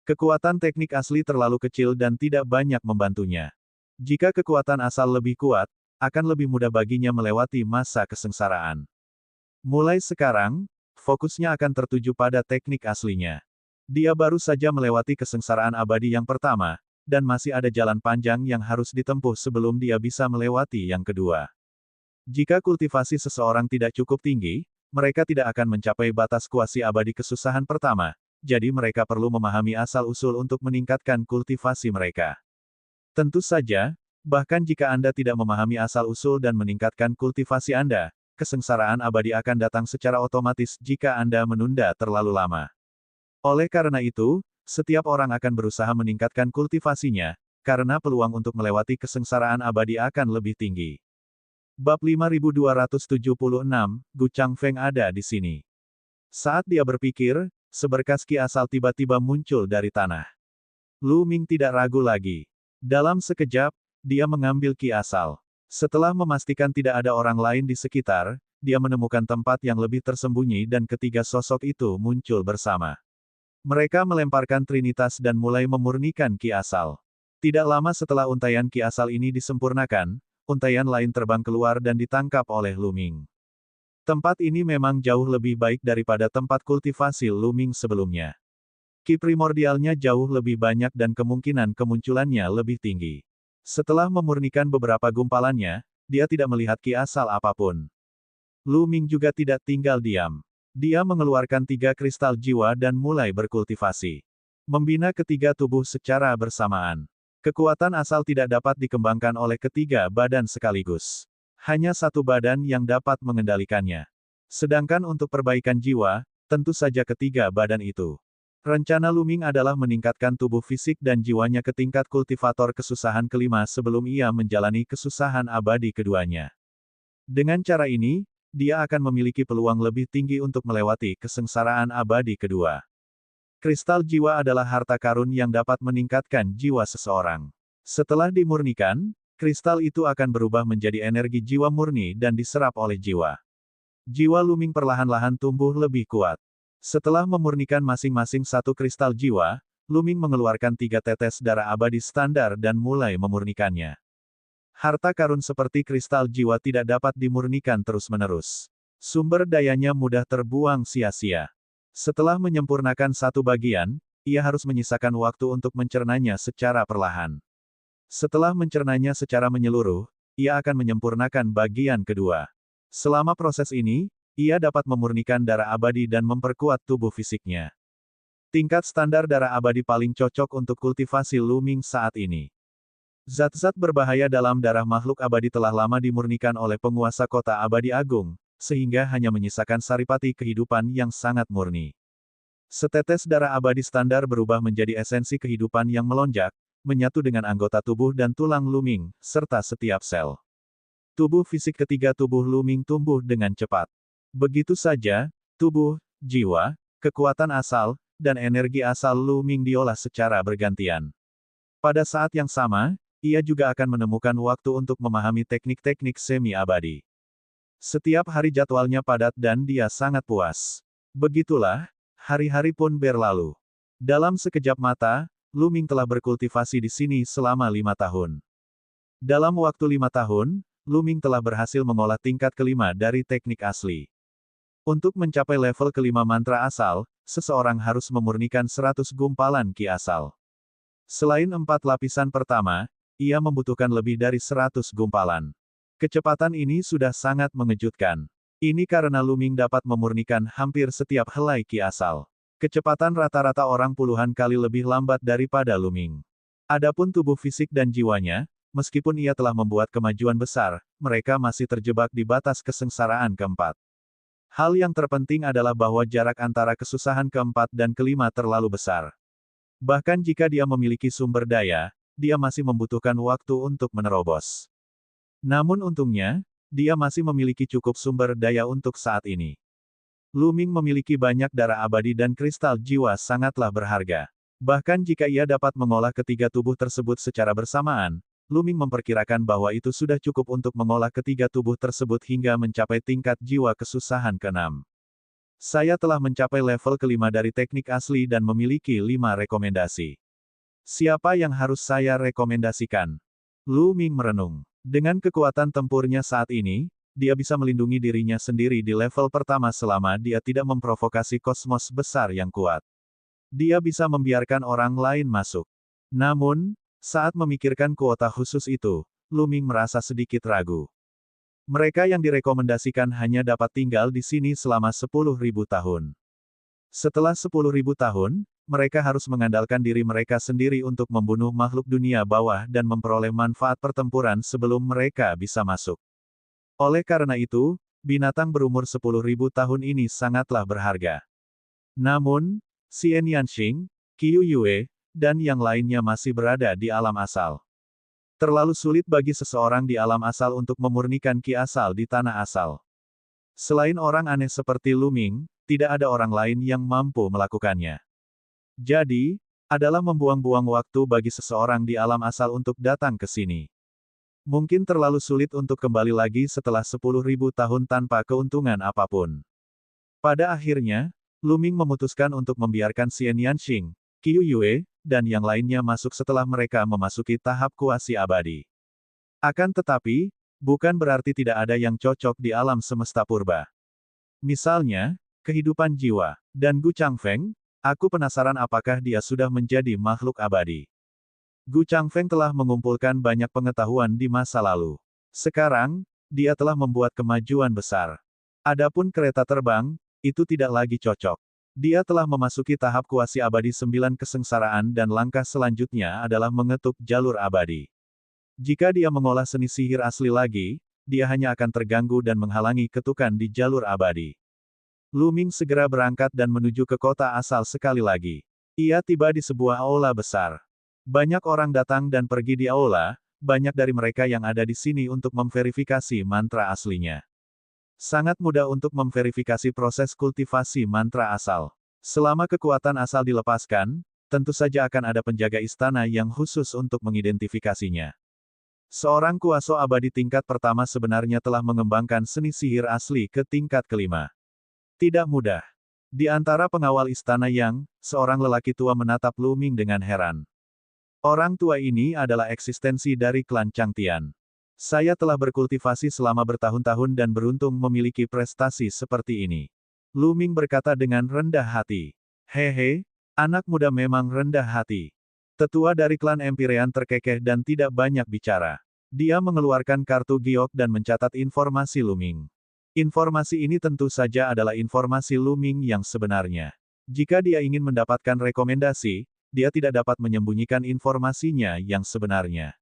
Kekuatan teknik asli terlalu kecil dan tidak banyak membantunya. Jika kekuatan asal lebih kuat, akan lebih mudah baginya melewati masa kesengsaraan. Mulai sekarang, fokusnya akan tertuju pada teknik aslinya. Dia baru saja melewati kesengsaraan abadi yang pertama, dan masih ada jalan panjang yang harus ditempuh sebelum dia bisa melewati yang kedua. Jika kultivasi seseorang tidak cukup tinggi, mereka tidak akan mencapai batas kuasi abadi kesusahan pertama, jadi mereka perlu memahami asal-usul untuk meningkatkan kultivasi mereka. Tentu saja, bahkan jika Anda tidak memahami asal-usul dan meningkatkan kultivasi Anda, kesengsaraan abadi akan datang secara otomatis jika Anda menunda terlalu lama. Oleh karena itu, setiap orang akan berusaha meningkatkan kultivasinya, karena peluang untuk melewati kesengsaraan abadi akan lebih tinggi. Bab 5276, Gu Changfeng ada di sini. Saat dia berpikir, seberkas ki asal tiba-tiba muncul dari tanah. Lu Ming tidak ragu lagi. Dalam sekejap, dia mengambil ki asal. Setelah memastikan tidak ada orang lain di sekitar, dia menemukan tempat yang lebih tersembunyi dan ketiga sosok itu muncul bersama. Mereka melemparkan trinitas dan mulai memurnikan ki asal. Tidak lama setelah untaian ki asal ini disempurnakan, untaian lain terbang keluar dan ditangkap oleh Lu Ming. Tempat ini memang jauh lebih baik daripada tempat kultivasi Lu Ming sebelumnya. Ki primordialnya jauh lebih banyak dan kemungkinan kemunculannya lebih tinggi. Setelah memurnikan beberapa gumpalannya, dia tidak melihat ki asal apapun. Lu Ming juga tidak tinggal diam. Dia mengeluarkan 3 kristal jiwa dan mulai berkultivasi. Membina ketiga tubuh secara bersamaan. Kekuatan asal tidak dapat dikembangkan oleh ketiga badan sekaligus. Hanya satu badan yang dapat mengendalikannya. Sedangkan untuk perbaikan jiwa, tentu saja ketiga badan itu. Rencana Luming adalah meningkatkan tubuh fisik dan jiwanya ke tingkat kultivator kesusahan kelima sebelum ia menjalani kesusahan abadi keduanya. Dengan cara ini, dia akan memiliki peluang lebih tinggi untuk melewati kesengsaraan abadi kedua. Kristal jiwa adalah harta karun yang dapat meningkatkan jiwa seseorang. Setelah dimurnikan, kristal itu akan berubah menjadi energi jiwa murni dan diserap oleh jiwa. Jiwa Luming perlahan-lahan tumbuh lebih kuat. Setelah memurnikan masing-masing satu kristal jiwa, Luming mengeluarkan 3 tetes darah abadi standar dan mulai memurnikannya. Harta karun seperti kristal jiwa tidak dapat dimurnikan terus-menerus. Sumber dayanya mudah terbuang sia-sia. Setelah menyempurnakan satu bagian, ia harus menyisakan waktu untuk mencernanya secara perlahan. Setelah mencernanya secara menyeluruh, ia akan menyempurnakan bagian kedua. Selama proses ini, ia dapat memurnikan darah abadi dan memperkuat tubuh fisiknya. Tingkat standar darah abadi paling cocok untuk kultivasi Luming saat ini. Zat-zat berbahaya dalam darah makhluk abadi telah lama dimurnikan oleh penguasa kota abadi agung, sehingga hanya menyisakan saripati kehidupan yang sangat murni. Setetes darah abadi standar berubah menjadi esensi kehidupan yang melonjak, menyatu dengan anggota tubuh dan tulang Luming, serta setiap sel. Tubuh fisik ketiga tubuh Luming tumbuh dengan cepat. Begitu saja, tubuh, jiwa, kekuatan asal, dan energi asal Luming diolah secara bergantian. Pada saat yang sama, ia juga akan menemukan waktu untuk memahami teknik-teknik semi-abadi. Setiap hari jadwalnya padat dan dia sangat puas. Begitulah, hari-hari pun berlalu. Dalam sekejap mata, Luming telah berkultivasi di sini selama 5 tahun. Dalam waktu 5 tahun, Luming telah berhasil mengolah tingkat kelima dari teknik asli. Untuk mencapai level kelima mantra asal, seseorang harus memurnikan 100 gumpalan ki asal. Selain 4 lapisan pertama, ia membutuhkan lebih dari 100 gumpalan. Kecepatan ini sudah sangat mengejutkan. Ini karena Luming dapat memurnikan hampir setiap helai ki asal. Kecepatan rata-rata orang puluhan kali lebih lambat daripada Luming. Adapun tubuh fisik dan jiwanya, meskipun ia telah membuat kemajuan besar, mereka masih terjebak di batas kesengsaraan keempat. Hal yang terpenting adalah bahwa jarak antara kesusahan keempat dan kelima terlalu besar. Bahkan jika dia memiliki sumber daya, dia masih membutuhkan waktu untuk menerobos. Namun untungnya, dia masih memiliki cukup sumber daya untuk saat ini. Luming memiliki banyak darah abadi dan kristal jiwa sangatlah berharga. Bahkan jika ia dapat mengolah ketiga tubuh tersebut secara bersamaan, Luming memperkirakan bahwa itu sudah cukup untuk mengolah ketiga tubuh tersebut hingga mencapai tingkat jiwa kesusahan ke-6. Saya telah mencapai level kelima dari teknik asli dan memiliki 5 rekomendasi. Siapa yang harus saya rekomendasikan? Luming merenung. Dengan kekuatan tempurnya saat ini, dia bisa melindungi dirinya sendiri di level pertama selama dia tidak memprovokasi kosmos besar yang kuat. Dia bisa membiarkan orang lain masuk. Namun, saat memikirkan kuota khusus itu, Luming merasa sedikit ragu. Mereka yang direkomendasikan hanya dapat tinggal di sini selama 10.000 tahun. Setelah 10.000 tahun, mereka harus mengandalkan diri mereka sendiri untuk membunuh makhluk dunia bawah dan memperoleh manfaat pertempuran sebelum mereka bisa masuk. Oleh karena itu, binatang berumur 10.000 tahun ini sangatlah berharga. Namun, Xian Yanxing, Qiu Yue, dan yang lainnya masih berada di alam asal. Terlalu sulit bagi seseorang di alam asal untuk memurnikan ki asal di tanah asal. Selain orang aneh seperti Luming, tidak ada orang lain yang mampu melakukannya. Jadi, adalah membuang-buang waktu bagi seseorang di alam asal untuk datang ke sini. Mungkin terlalu sulit untuk kembali lagi setelah 10.000 tahun tanpa keuntungan apapun. Pada akhirnya, Luming memutuskan untuk membiarkan Xian Yanxing, Qiu Yue, dan yang lainnya masuk setelah mereka memasuki tahap kuasi abadi. Akan tetapi, bukan berarti tidak ada yang cocok di alam semesta purba. Misalnya, kehidupan jiwa, dan Gu Changfeng, aku penasaran apakah dia sudah menjadi makhluk abadi. Gu Changfeng telah mengumpulkan banyak pengetahuan di masa lalu. Sekarang, dia telah membuat kemajuan besar. Adapun kereta terbang, itu tidak lagi cocok. Dia telah memasuki tahap kuasi abadi 9 kesengsaraan dan langkah selanjutnya adalah mengetuk jalur abadi. Jika dia mengolah seni sihir asli lagi, dia hanya akan terganggu dan menghalangi ketukan di jalur abadi. Luming segera berangkat dan menuju ke kota asal sekali lagi. Ia tiba di sebuah aula besar. Banyak orang datang dan pergi di aula, banyak dari mereka yang ada di sini untuk memverifikasi mantra aslinya. Sangat mudah untuk memverifikasi proses kultivasi mantra asal. Selama kekuatan asal dilepaskan, tentu saja akan ada penjaga istana yang khusus untuk mengidentifikasinya. Seorang kuaso abadi tingkat pertama sebenarnya telah mengembangkan seni sihir asli ke tingkat kelima. Tidak mudah. Di antara pengawal istana Yang, seorang lelaki tua menatap Lu Ming dengan heran. Orang tua ini adalah eksistensi dari klan Changtian. Saya telah berkultivasi selama bertahun-tahun dan beruntung memiliki prestasi seperti ini. Lu Ming berkata dengan rendah hati. Hehe, anak muda memang rendah hati. Tetua dari klan Empyrean terkekeh dan tidak banyak bicara. Dia mengeluarkan kartu giok dan mencatat informasi Lu Ming. Informasi ini tentu saja adalah informasi Lu Ming yang sebenarnya. Jika dia ingin mendapatkan rekomendasi, dia tidak dapat menyembunyikan informasinya yang sebenarnya.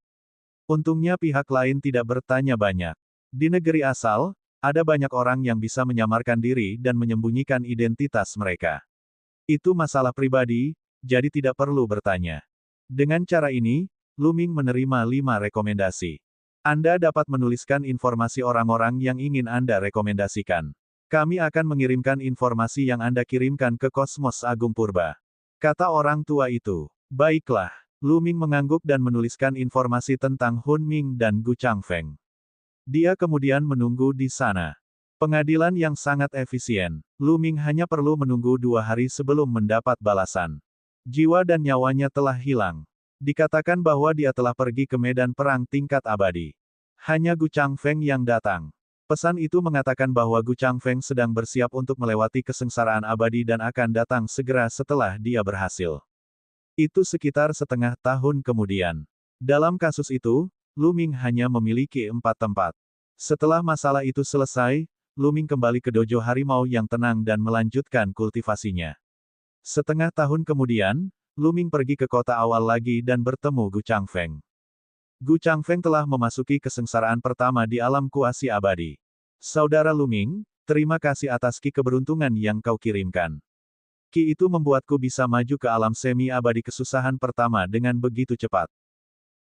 Untungnya pihak lain tidak bertanya banyak. Di negeri asal, ada banyak orang yang bisa menyamarkan diri dan menyembunyikan identitas mereka. Itu masalah pribadi, jadi tidak perlu bertanya. Dengan cara ini, Lu Ming menerima 5 rekomendasi. Anda dapat menuliskan informasi orang-orang yang ingin Anda rekomendasikan. Kami akan mengirimkan informasi yang Anda kirimkan ke Kosmos Agung Purba. Kata orang tua itu. Baiklah. Lu Ming mengangguk dan menuliskan informasi tentang Hun Ming dan Gu Changfeng. Dia kemudian menunggu di sana. Pengadilan yang sangat efisien. Lu Ming hanya perlu menunggu 2 hari sebelum mendapat balasan. Jiwa dan nyawanya telah hilang. Dikatakan bahwa dia telah pergi ke medan perang tingkat abadi. Hanya Gu Changfeng yang datang. Pesan itu mengatakan bahwa Gu Changfeng sedang bersiap untuk melewati kesengsaraan abadi dan akan datang segera setelah dia berhasil. Itu sekitar setengah tahun kemudian. Dalam kasus itu, Lu Ming hanya memiliki 4 tempat. Setelah masalah itu selesai, Lu Ming kembali ke dojo harimau yang tenang dan melanjutkan kultivasinya. Setengah tahun kemudian, Lu Ming pergi ke kota awal lagi dan bertemu Gu Changfeng. Gu Changfeng telah memasuki kesengsaraan pertama di alam kuasi abadi. Saudara Lu Ming, terima kasih atas ki keberuntungan yang kau kirimkan. Ki itu membuatku bisa maju ke alam semi-abadi kesusahan pertama dengan begitu cepat.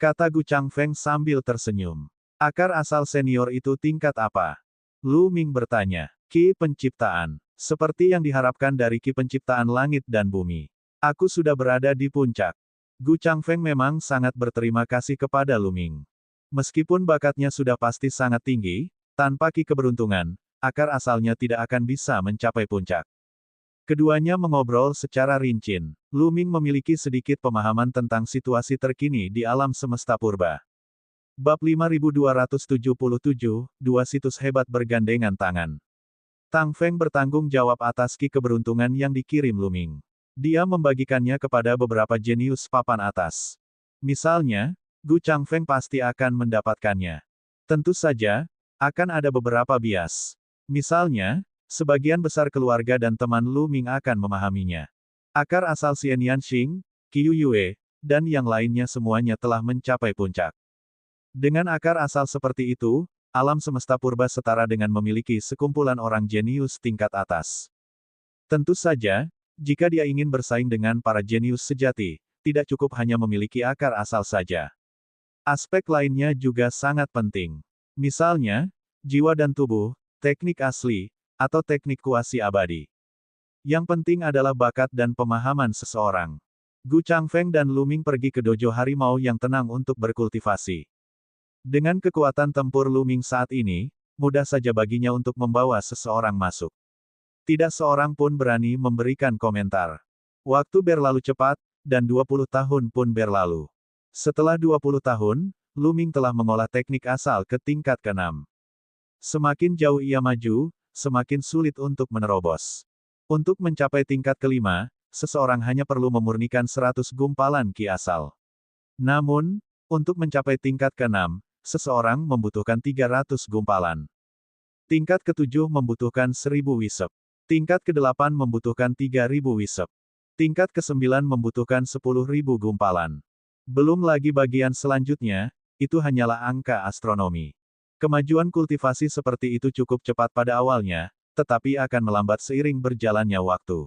Kata Gu Changfeng sambil tersenyum. Akar asal senior itu tingkat apa? Lu Ming bertanya. Ki penciptaan. Seperti yang diharapkan dari ki penciptaan langit dan bumi. Aku sudah berada di puncak. Gu Changfeng memang sangat berterima kasih kepada Lu Ming. Meskipun bakatnya sudah pasti sangat tinggi, tanpa ki keberuntungan, akar asalnya tidak akan bisa mencapai puncak. Keduanya mengobrol secara rinci. Lu Ming memiliki sedikit pemahaman tentang situasi terkini di alam semesta purba. Bab 5277, 2 situs hebat bergandengan tangan. Tang Feng bertanggung jawab atas ki keberuntungan yang dikirim Lu Ming. Dia membagikannya kepada beberapa jenius papan atas. Misalnya, Gu Changfeng pasti akan mendapatkannya. Tentu saja, akan ada beberapa bias. Misalnya, sebagian besar keluarga dan teman Lu Ming akan memahaminya. Akar asal Xianyan Xing, Qiu Yue, dan yang lainnya semuanya telah mencapai puncak. Dengan akar asal seperti itu, alam semesta purba setara dengan memiliki sekumpulan orang jenius tingkat atas. Tentu saja, jika dia ingin bersaing dengan para jenius sejati, tidak cukup hanya memiliki akar asal saja. Aspek lainnya juga sangat penting. Misalnya, jiwa dan tubuh, teknik asli, atau teknik kuasi abadi. Yang penting adalah bakat dan pemahaman seseorang. Gu Changfeng dan Lu Ming pergi ke dojo harimau yang tenang untuk berkultivasi. Dengan kekuatan tempur Lu Ming saat ini, mudah saja baginya untuk membawa seseorang masuk. Tidak seorang pun berani memberikan komentar. Waktu berlalu cepat, dan 20 tahun pun berlalu. Setelah 20 tahun, Lu Ming telah mengolah teknik asal ke tingkat ke-6. Semakin jauh ia maju, semakin sulit untuk menerobos. Untuk mencapai tingkat ke-5, seseorang hanya perlu memurnikan 100 gumpalan ki asal. Namun, untuk mencapai tingkat ke-6, seseorang membutuhkan 300 gumpalan. Tingkat ke-7 membutuhkan 1000 wisep. Tingkat ke-8 membutuhkan 3000 wisep. Tingkat ke-9 membutuhkan 10.000 gumpalan. Belum lagi bagian selanjutnya, itu hanyalah angka astronomi. Kemajuan kultivasi seperti itu cukup cepat pada awalnya, tetapi akan melambat seiring berjalannya waktu.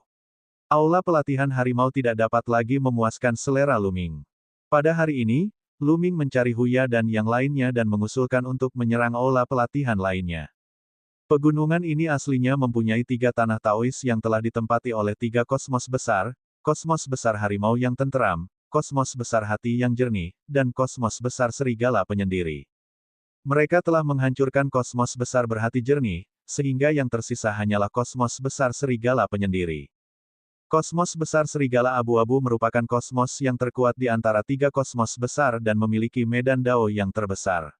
Aula pelatihan harimau tidak dapat lagi memuaskan selera Luming. Pada hari ini, Luming mencari Huya dan yang lainnya dan mengusulkan untuk menyerang aula pelatihan lainnya. Pegunungan ini aslinya mempunyai 3 tanah Taois yang telah ditempati oleh 3 kosmos besar harimau yang tenteram, kosmos besar hati yang jernih, dan kosmos besar serigala penyendiri. Mereka telah menghancurkan kosmos besar berhati jernih, sehingga yang tersisa hanyalah kosmos besar serigala penyendiri. Kosmos besar serigala abu-abu merupakan kosmos yang terkuat di antara 3 kosmos besar dan memiliki medan Dao yang terbesar.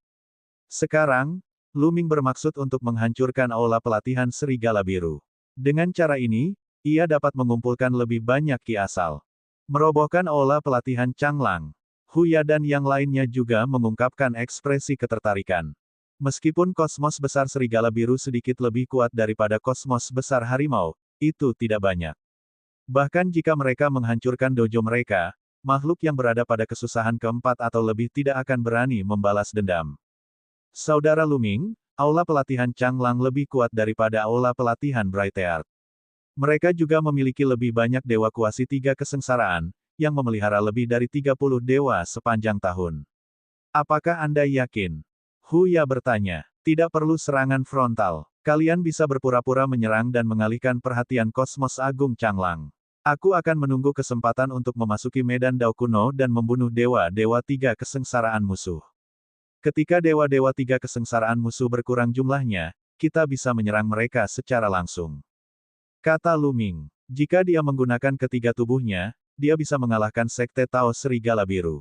Sekarang, Luming bermaksud untuk menghancurkan aula pelatihan serigala biru. Dengan cara ini, ia dapat mengumpulkan lebih banyak ki asal. Merobohkan aula pelatihan Changlang. Huya dan yang lainnya juga mengungkapkan ekspresi ketertarikan. Meskipun kosmos besar serigala biru sedikit lebih kuat daripada kosmos besar harimau, itu tidak banyak. Bahkan jika mereka menghancurkan dojo mereka, makhluk yang berada pada kesusahan keempat atau lebih tidak akan berani membalas dendam. Saudara Luming, aula pelatihan Changlang lebih kuat daripada aula pelatihan Brighteart. Mereka juga memiliki lebih banyak dewa kuasi 3 kesengsaraan, yang memelihara lebih dari 30 dewa sepanjang tahun. Apakah Anda yakin? Huya bertanya. Tidak perlu serangan frontal. Kalian bisa berpura-pura menyerang dan mengalihkan perhatian kosmos agung Changlang. Aku akan menunggu kesempatan untuk memasuki medan Dao kuno dan membunuh dewa-dewa 3 kesengsaraan musuh. Ketika dewa-dewa 3 kesengsaraan musuh berkurang jumlahnya, kita bisa menyerang mereka secara langsung. Kata Luming. Jika dia menggunakan ketiga tubuhnya, dia bisa mengalahkan Sekte Tao Serigala Biru.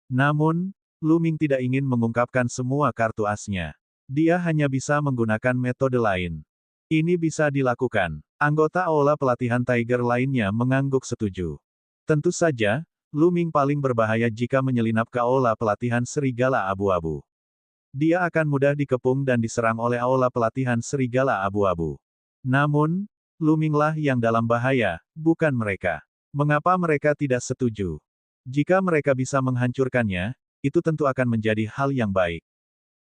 Namun, Luming tidak ingin mengungkapkan semua kartu asnya. Dia hanya bisa menggunakan metode lain. Ini bisa dilakukan. Anggota aula pelatihan Tiger lainnya mengangguk setuju. Tentu saja, Luming paling berbahaya jika menyelinap ke aula pelatihan serigala abu-abu. Dia akan mudah dikepung dan diserang oleh aula pelatihan serigala abu-abu. Namun, Luminglah yang dalam bahaya, bukan mereka. Mengapa mereka tidak setuju? Jika mereka bisa menghancurkannya, itu tentu akan menjadi hal yang baik.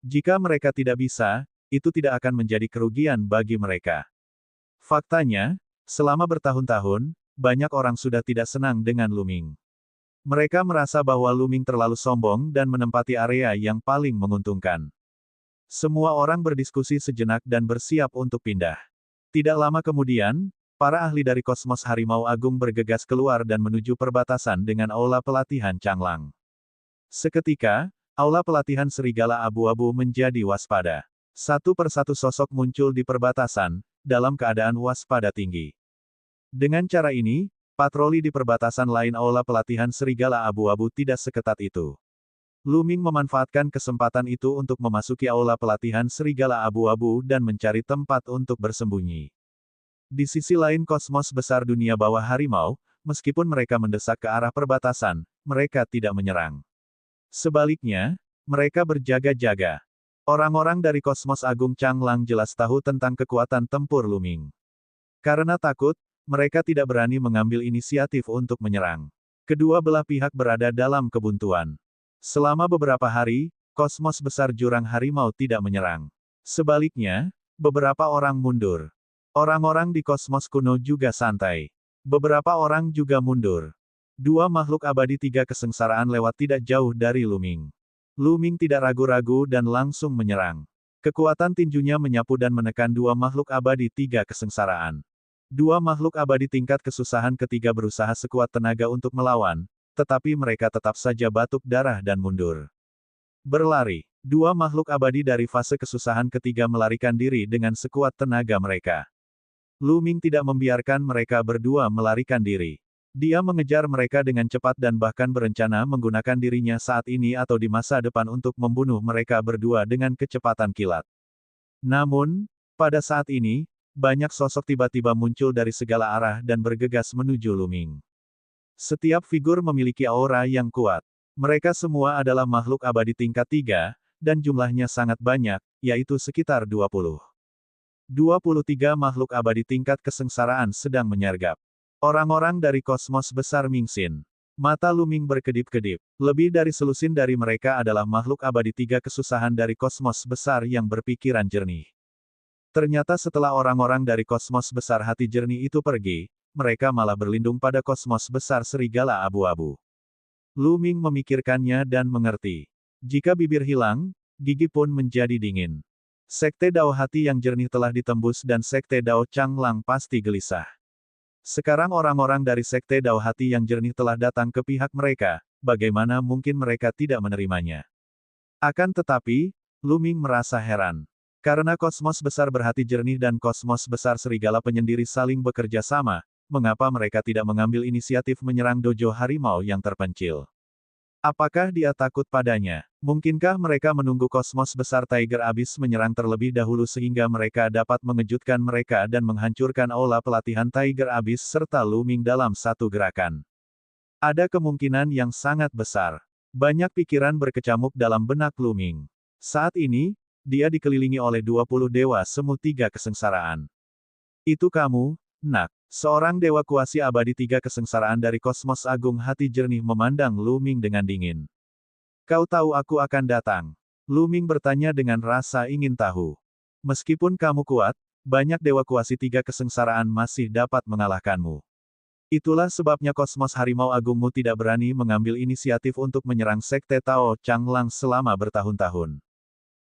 Jika mereka tidak bisa, itu tidak akan menjadi kerugian bagi mereka. Faktanya, selama bertahun-tahun, banyak orang sudah tidak senang dengan Luming. Mereka merasa bahwa Luming terlalu sombong dan menempati area yang paling menguntungkan. Semua orang berdiskusi sejenak dan bersiap untuk pindah. Tidak lama kemudian, para ahli dari kosmos harimau agung bergegas keluar dan menuju perbatasan dengan aula pelatihan Changlang. Seketika, aula pelatihan serigala abu-abu menjadi waspada. Satu persatu sosok muncul di perbatasan, dalam keadaan waspada tinggi. Dengan cara ini, patroli di perbatasan lain aula pelatihan serigala abu-abu tidak seketat itu. Luming memanfaatkan kesempatan itu untuk memasuki aula pelatihan serigala abu-abu dan mencari tempat untuk bersembunyi. Di sisi lain kosmos besar dunia bawah harimau, meskipun mereka mendesak ke arah perbatasan, mereka tidak menyerang. Sebaliknya, mereka berjaga-jaga. Orang-orang dari kosmos agung Changlang jelas tahu tentang kekuatan tempur Luming. Karena takut, mereka tidak berani mengambil inisiatif untuk menyerang. Kedua belah pihak berada dalam kebuntuan. Selama beberapa hari, kosmos besar jurang harimau tidak menyerang. Sebaliknya, beberapa orang mundur. Orang-orang di kosmos kuno juga santai. Beberapa orang juga mundur. Dua makhluk abadi 3 kesengsaraan lewat tidak jauh dari Luming. Luming tidak ragu-ragu dan langsung menyerang. Kekuatan tinjunya menyapu dan menekan dua makhluk abadi 3 kesengsaraan. Dua makhluk abadi tingkat kesusahan ketiga berusaha sekuat tenaga untuk melawan, tetapi mereka tetap saja batuk darah dan mundur. Berlari. Dua makhluk abadi dari fase kesusahan ketiga melarikan diri dengan sekuat tenaga mereka. Luming tidak membiarkan mereka berdua melarikan diri. Dia mengejar mereka dengan cepat dan bahkan berencana menggunakan dirinya saat ini atau di masa depan untuk membunuh mereka berdua dengan kecepatan kilat. Namun, pada saat ini, banyak sosok tiba-tiba muncul dari segala arah dan bergegas menuju Luming. Setiap figur memiliki aura yang kuat. Mereka semua adalah makhluk abadi tingkat 3, dan jumlahnya sangat banyak, yaitu sekitar 20. 23 makhluk abadi tingkat kesengsaraan sedang menyergap. Orang-orang dari kosmos besar Mingxin. Mata Luming berkedip-kedip. Lebih dari selusin dari mereka adalah makhluk abadi 3 kesusahan dari kosmos besar yang berpikiran jernih. Ternyata setelah orang-orang dari kosmos besar hati jernih itu pergi, mereka malah berlindung pada kosmos besar serigala abu-abu. Lu Ming memikirkannya dan mengerti. Jika bibir hilang, gigi pun menjadi dingin. Sekte Dao Hati yang jernih telah ditembus dan Sekte Dao Changlang pasti gelisah. Sekarang orang-orang dari Sekte Dao Hati yang jernih telah datang ke pihak mereka, bagaimana mungkin mereka tidak menerimanya? Akan tetapi, Lu Ming merasa heran. Karena kosmos besar berhati jernih dan kosmos besar serigala penyendiri saling bekerja sama, mengapa mereka tidak mengambil inisiatif menyerang dojo harimau yang terpencil? Apakah dia takut padanya? Mungkinkah mereka menunggu kosmos besar Tiger Abyss menyerang terlebih dahulu sehingga mereka dapat mengejutkan mereka dan menghancurkan aula pelatihan Tiger Abyss serta Lu Ming dalam satu gerakan? Ada kemungkinan yang sangat besar. Banyak pikiran berkecamuk dalam benak Lu Ming. Saat ini, dia dikelilingi oleh 20 dewa semu tiga kesengsaraan. Itu kamu, Nak. Seorang dewa kuasi abadi tiga kesengsaraan dari kosmos agung hati jernih memandang Lu Ming dengan dingin. Kau tahu aku akan datang? Lu Ming bertanya dengan rasa ingin tahu. Meskipun kamu kuat, banyak dewa kuasi tiga kesengsaraan masih dapat mengalahkanmu. Itulah sebabnya kosmos harimau agungmu tidak berani mengambil inisiatif untuk menyerang Sekte Tao Changlang selama bertahun-tahun.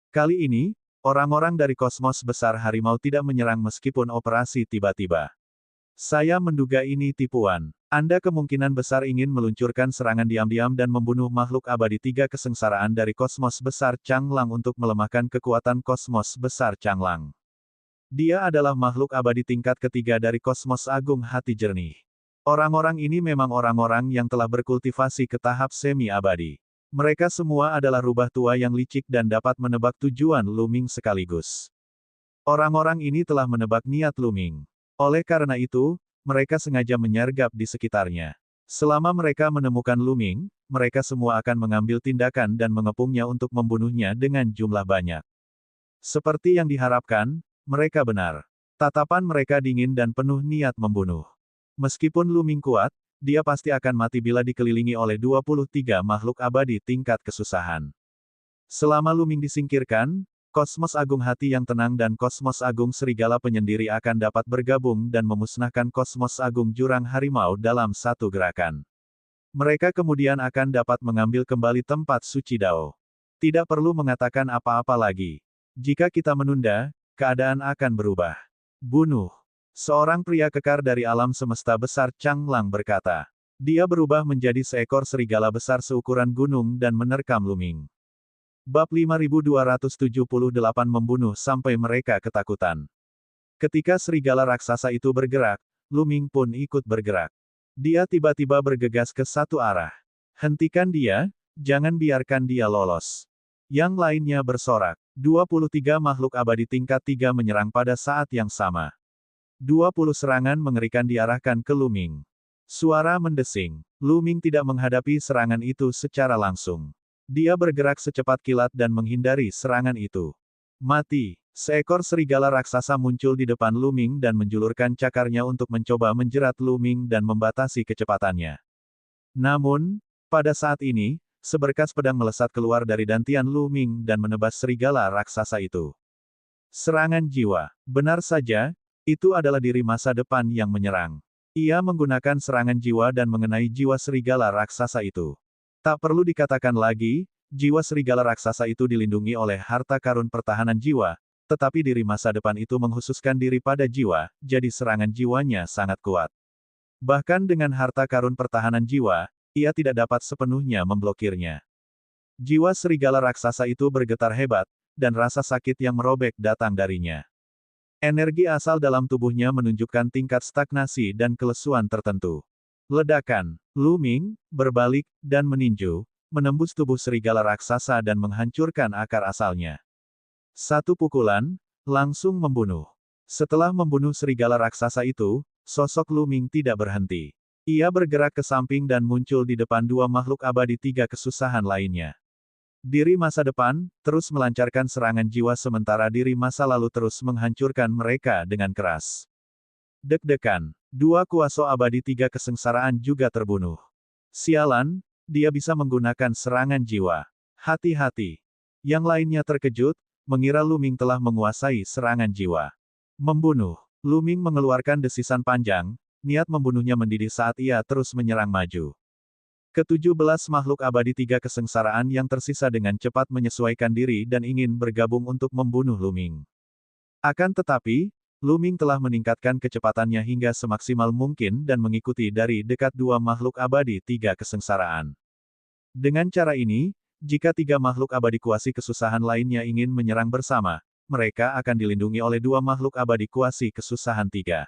Kali ini, orang-orang dari kosmos besar harimau tidak menyerang meskipun operasi tiba-tiba. Saya menduga ini tipuan. Anda kemungkinan besar ingin meluncurkan serangan diam-diam dan membunuh makhluk abadi tiga kesengsaraan dari kosmos besar Changlang untuk melemahkan kekuatan kosmos besar Changlang. Dia adalah makhluk abadi tingkat ketiga dari kosmos agung hati jernih. Orang-orang ini memang orang-orang yang telah berkultivasi ke tahap semi-abadi. Mereka semua adalah rubah tua yang licik dan dapat menebak tujuan Lu Ming sekaligus. Orang-orang ini telah menebak niat Lu Ming. Oleh karena itu, mereka sengaja menyergap di sekitarnya. Selama mereka menemukan Lu Ming, mereka semua akan mengambil tindakan dan mengepungnya untuk membunuhnya dengan jumlah banyak. Seperti yang diharapkan, mereka benar. Tatapan mereka dingin dan penuh niat membunuh. Meskipun Lu Ming kuat, dia pasti akan mati bila dikelilingi oleh 23 makhluk abadi tingkat kesusahan. Selama Lu Ming disingkirkan, kosmos agung hati yang tenang dan kosmos agung serigala penyendiri akan dapat bergabung dan memusnahkan kosmos agung jurang harimau dalam satu gerakan. Mereka kemudian akan dapat mengambil kembali tempat suci Dao. Tidak perlu mengatakan apa-apa lagi. Jika kita menunda, keadaan akan berubah. Bunuh. Seorang pria kekar dari alam semesta besar Changlang berkata. Dia berubah menjadi seekor serigala besar seukuran gunung dan menerkam Lu Ming. Bab 5278 membunuh sampai mereka ketakutan. Ketika serigala raksasa itu bergerak, Lu Ming pun ikut bergerak. Dia tiba-tiba bergegas ke satu arah. Hentikan dia, jangan biarkan dia lolos. Yang lainnya bersorak. 23 makhluk abadi tingkat 3 menyerang pada saat yang sama. 20 serangan mengerikan diarahkan ke Lu Ming. Suara mendesing. Lu Ming tidak menghadapi serangan itu secara langsung. Dia bergerak secepat kilat dan menghindari serangan itu. Mati. Seekor serigala raksasa muncul di depan Lu Ming dan menjulurkan cakarnya untuk mencoba menjerat Lu Ming dan membatasi kecepatannya. Namun, pada saat ini, seberkas pedang melesat keluar dari dantian Lu Ming dan menebas serigala raksasa itu. Serangan jiwa. Benar saja, itu adalah diri masa depan yang menyerang. Ia menggunakan serangan jiwa dan mengenai jiwa serigala raksasa itu. Tak perlu dikatakan lagi, jiwa serigala raksasa itu dilindungi oleh harta karun pertahanan jiwa, tetapi diri masa depan itu menghususkan diri pada jiwa, jadi serangan jiwanya sangat kuat. Bahkan dengan harta karun pertahanan jiwa, ia tidak dapat sepenuhnya memblokirnya. Jiwa serigala raksasa itu bergetar hebat, dan rasa sakit yang merobek datang darinya. Energi asal dalam tubuhnya menunjukkan tingkat stagnasi dan kelesuan tertentu. Ledakan. Lu Ming berbalik dan meninju, menembus tubuh serigala raksasa dan menghancurkan akar asalnya. Satu pukulan, langsung membunuh. Setelah membunuh serigala raksasa itu, sosok Lu Ming tidak berhenti. Ia bergerak ke samping dan muncul di depan dua makhluk abadi tiga kesusahan lainnya. Diri masa depan, terus melancarkan serangan jiwa sementara diri masa lalu terus menghancurkan mereka dengan keras. Deg-degan. Dua kuasa abadi tiga kesengsaraan juga terbunuh. Sialan, dia bisa menggunakan serangan jiwa. Hati-hati. Yang lainnya terkejut, mengira Lu Ming telah menguasai serangan jiwa. Membunuh. Lu Ming mengeluarkan desisan panjang, niat membunuhnya mendidih saat ia terus menyerang maju. Ke-17 makhluk abadi tiga kesengsaraan yang tersisa dengan cepat menyesuaikan diri dan ingin bergabung untuk membunuh Luming. Akan tetapi, Luming telah meningkatkan kecepatannya hingga semaksimal mungkin dan mengikuti dari dekat dua makhluk abadi tiga kesengsaraan. Dengan cara ini, jika tiga makhluk abadi kuasi kesusahan lainnya ingin menyerang bersama, mereka akan dilindungi oleh dua makhluk abadi kuasi kesusahan tiga.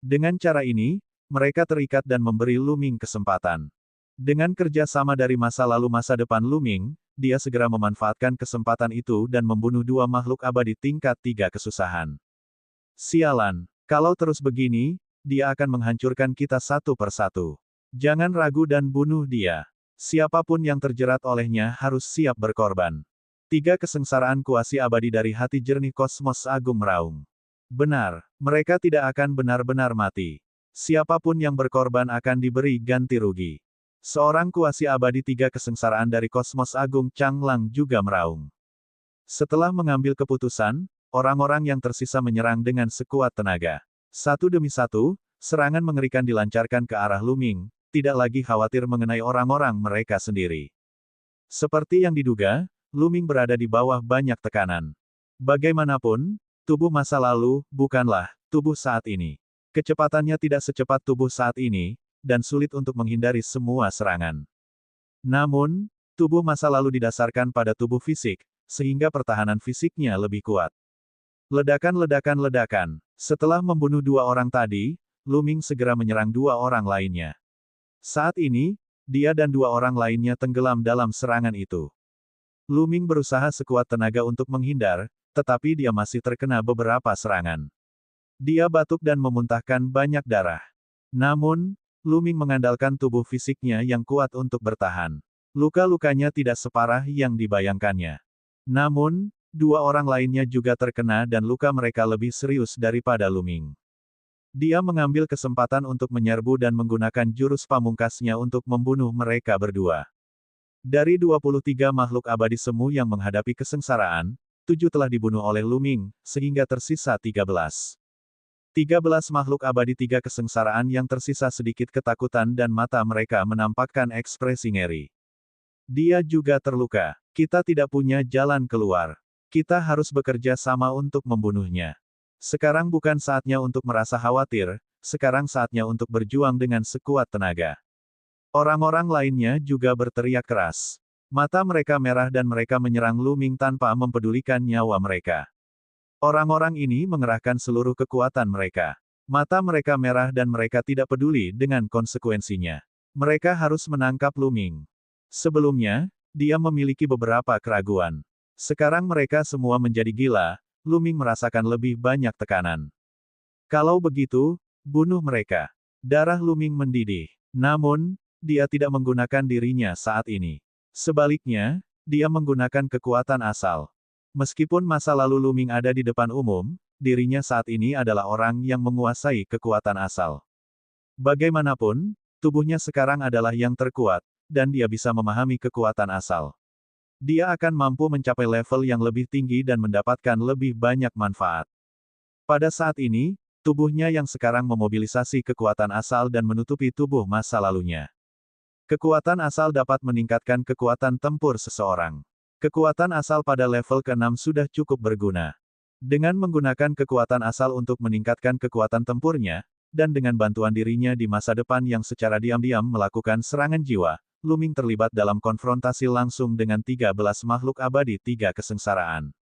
Dengan cara ini, mereka terikat dan memberi Luming kesempatan. Dengan kerja sama dari masa lalu masa depan Luming, dia segera memanfaatkan kesempatan itu dan membunuh dua makhluk abadi tingkat tiga kesusahan. Sialan, kalau terus begini, dia akan menghancurkan kita satu persatu. Jangan ragu dan bunuh dia. Siapapun yang terjerat olehnya harus siap berkorban. Tiga kesengsaraan kuasi abadi dari hati jernih kosmos agung meraung. Benar, mereka tidak akan benar-benar mati. Siapapun yang berkorban akan diberi ganti rugi. Seorang kuasi abadi tiga kesengsaraan dari kosmos agung Changlang juga meraung. Setelah mengambil keputusan, orang-orang yang tersisa menyerang dengan sekuat tenaga. Satu demi satu, serangan mengerikan dilancarkan ke arah Luming, tidak lagi khawatir mengenai orang-orang mereka sendiri. Seperti yang diduga, Luming berada di bawah banyak tekanan. Bagaimanapun, tubuh masa lalu bukanlah tubuh saat ini. Kecepatannya tidak secepat tubuh saat ini, dan sulit untuk menghindari semua serangan. Namun, tubuh masa lalu didasarkan pada tubuh fisik, sehingga pertahanan fisiknya lebih kuat. Ledakan. Setelah membunuh dua orang tadi, Luming segera menyerang dua orang lainnya. Saat ini, dia dan dua orang lainnya tenggelam dalam serangan itu. Luming berusaha sekuat tenaga untuk menghindar, tetapi dia masih terkena beberapa serangan. Dia batuk dan memuntahkan banyak darah. Namun, Luming mengandalkan tubuh fisiknya yang kuat untuk bertahan. Luka-lukanya tidak separah yang dibayangkannya. Namun, dua orang lainnya juga terkena dan luka mereka lebih serius daripada Luming. Dia mengambil kesempatan untuk menyerbu dan menggunakan jurus pamungkasnya untuk membunuh mereka berdua. Dari 23 makhluk abadi semu yang menghadapi kesengsaraan, 7 telah dibunuh oleh Luming, sehingga tersisa 13. 13 makhluk abadi tiga kesengsaraan yang tersisa sedikit ketakutan dan mata mereka menampakkan ekspresi ngeri. Dia juga terluka. Kita tidak punya jalan keluar. Kita harus bekerja sama untuk membunuhnya. Sekarang bukan saatnya untuk merasa khawatir, sekarang saatnya untuk berjuang dengan sekuat tenaga. Orang-orang lainnya juga berteriak keras. Mata mereka merah dan mereka menyerang Luming tanpa mempedulikan nyawa mereka. Orang-orang ini mengerahkan seluruh kekuatan mereka. Mata mereka merah dan mereka tidak peduli dengan konsekuensinya. Mereka harus menangkap Luming. Sebelumnya, dia memiliki beberapa keraguan. Sekarang mereka semua menjadi gila, Luming merasakan lebih banyak tekanan. Kalau begitu, bunuh mereka. Darah Luming mendidih. Namun, dia tidak menggunakan dirinya saat ini. Sebaliknya, dia menggunakan kekuatan asal. Meskipun masa lalu Luming ada di depan umum, dirinya saat ini adalah orang yang menguasai kekuatan asal. Bagaimanapun, tubuhnya sekarang adalah yang terkuat, dan dia bisa memahami kekuatan asal. Dia akan mampu mencapai level yang lebih tinggi dan mendapatkan lebih banyak manfaat. Pada saat ini, tubuhnya yang sekarang memobilisasi kekuatan asal dan menutupi tubuh masa lalunya. Kekuatan asal dapat meningkatkan kekuatan tempur seseorang. Kekuatan asal pada level ke-6 sudah cukup berguna. Dengan menggunakan kekuatan asal untuk meningkatkan kekuatan tempurnya, dan dengan bantuan dirinya di masa depan yang secara diam-diam melakukan serangan jiwa, Luming terlibat dalam konfrontasi langsung dengan 13 makhluk abadi tiga kesengsaraan.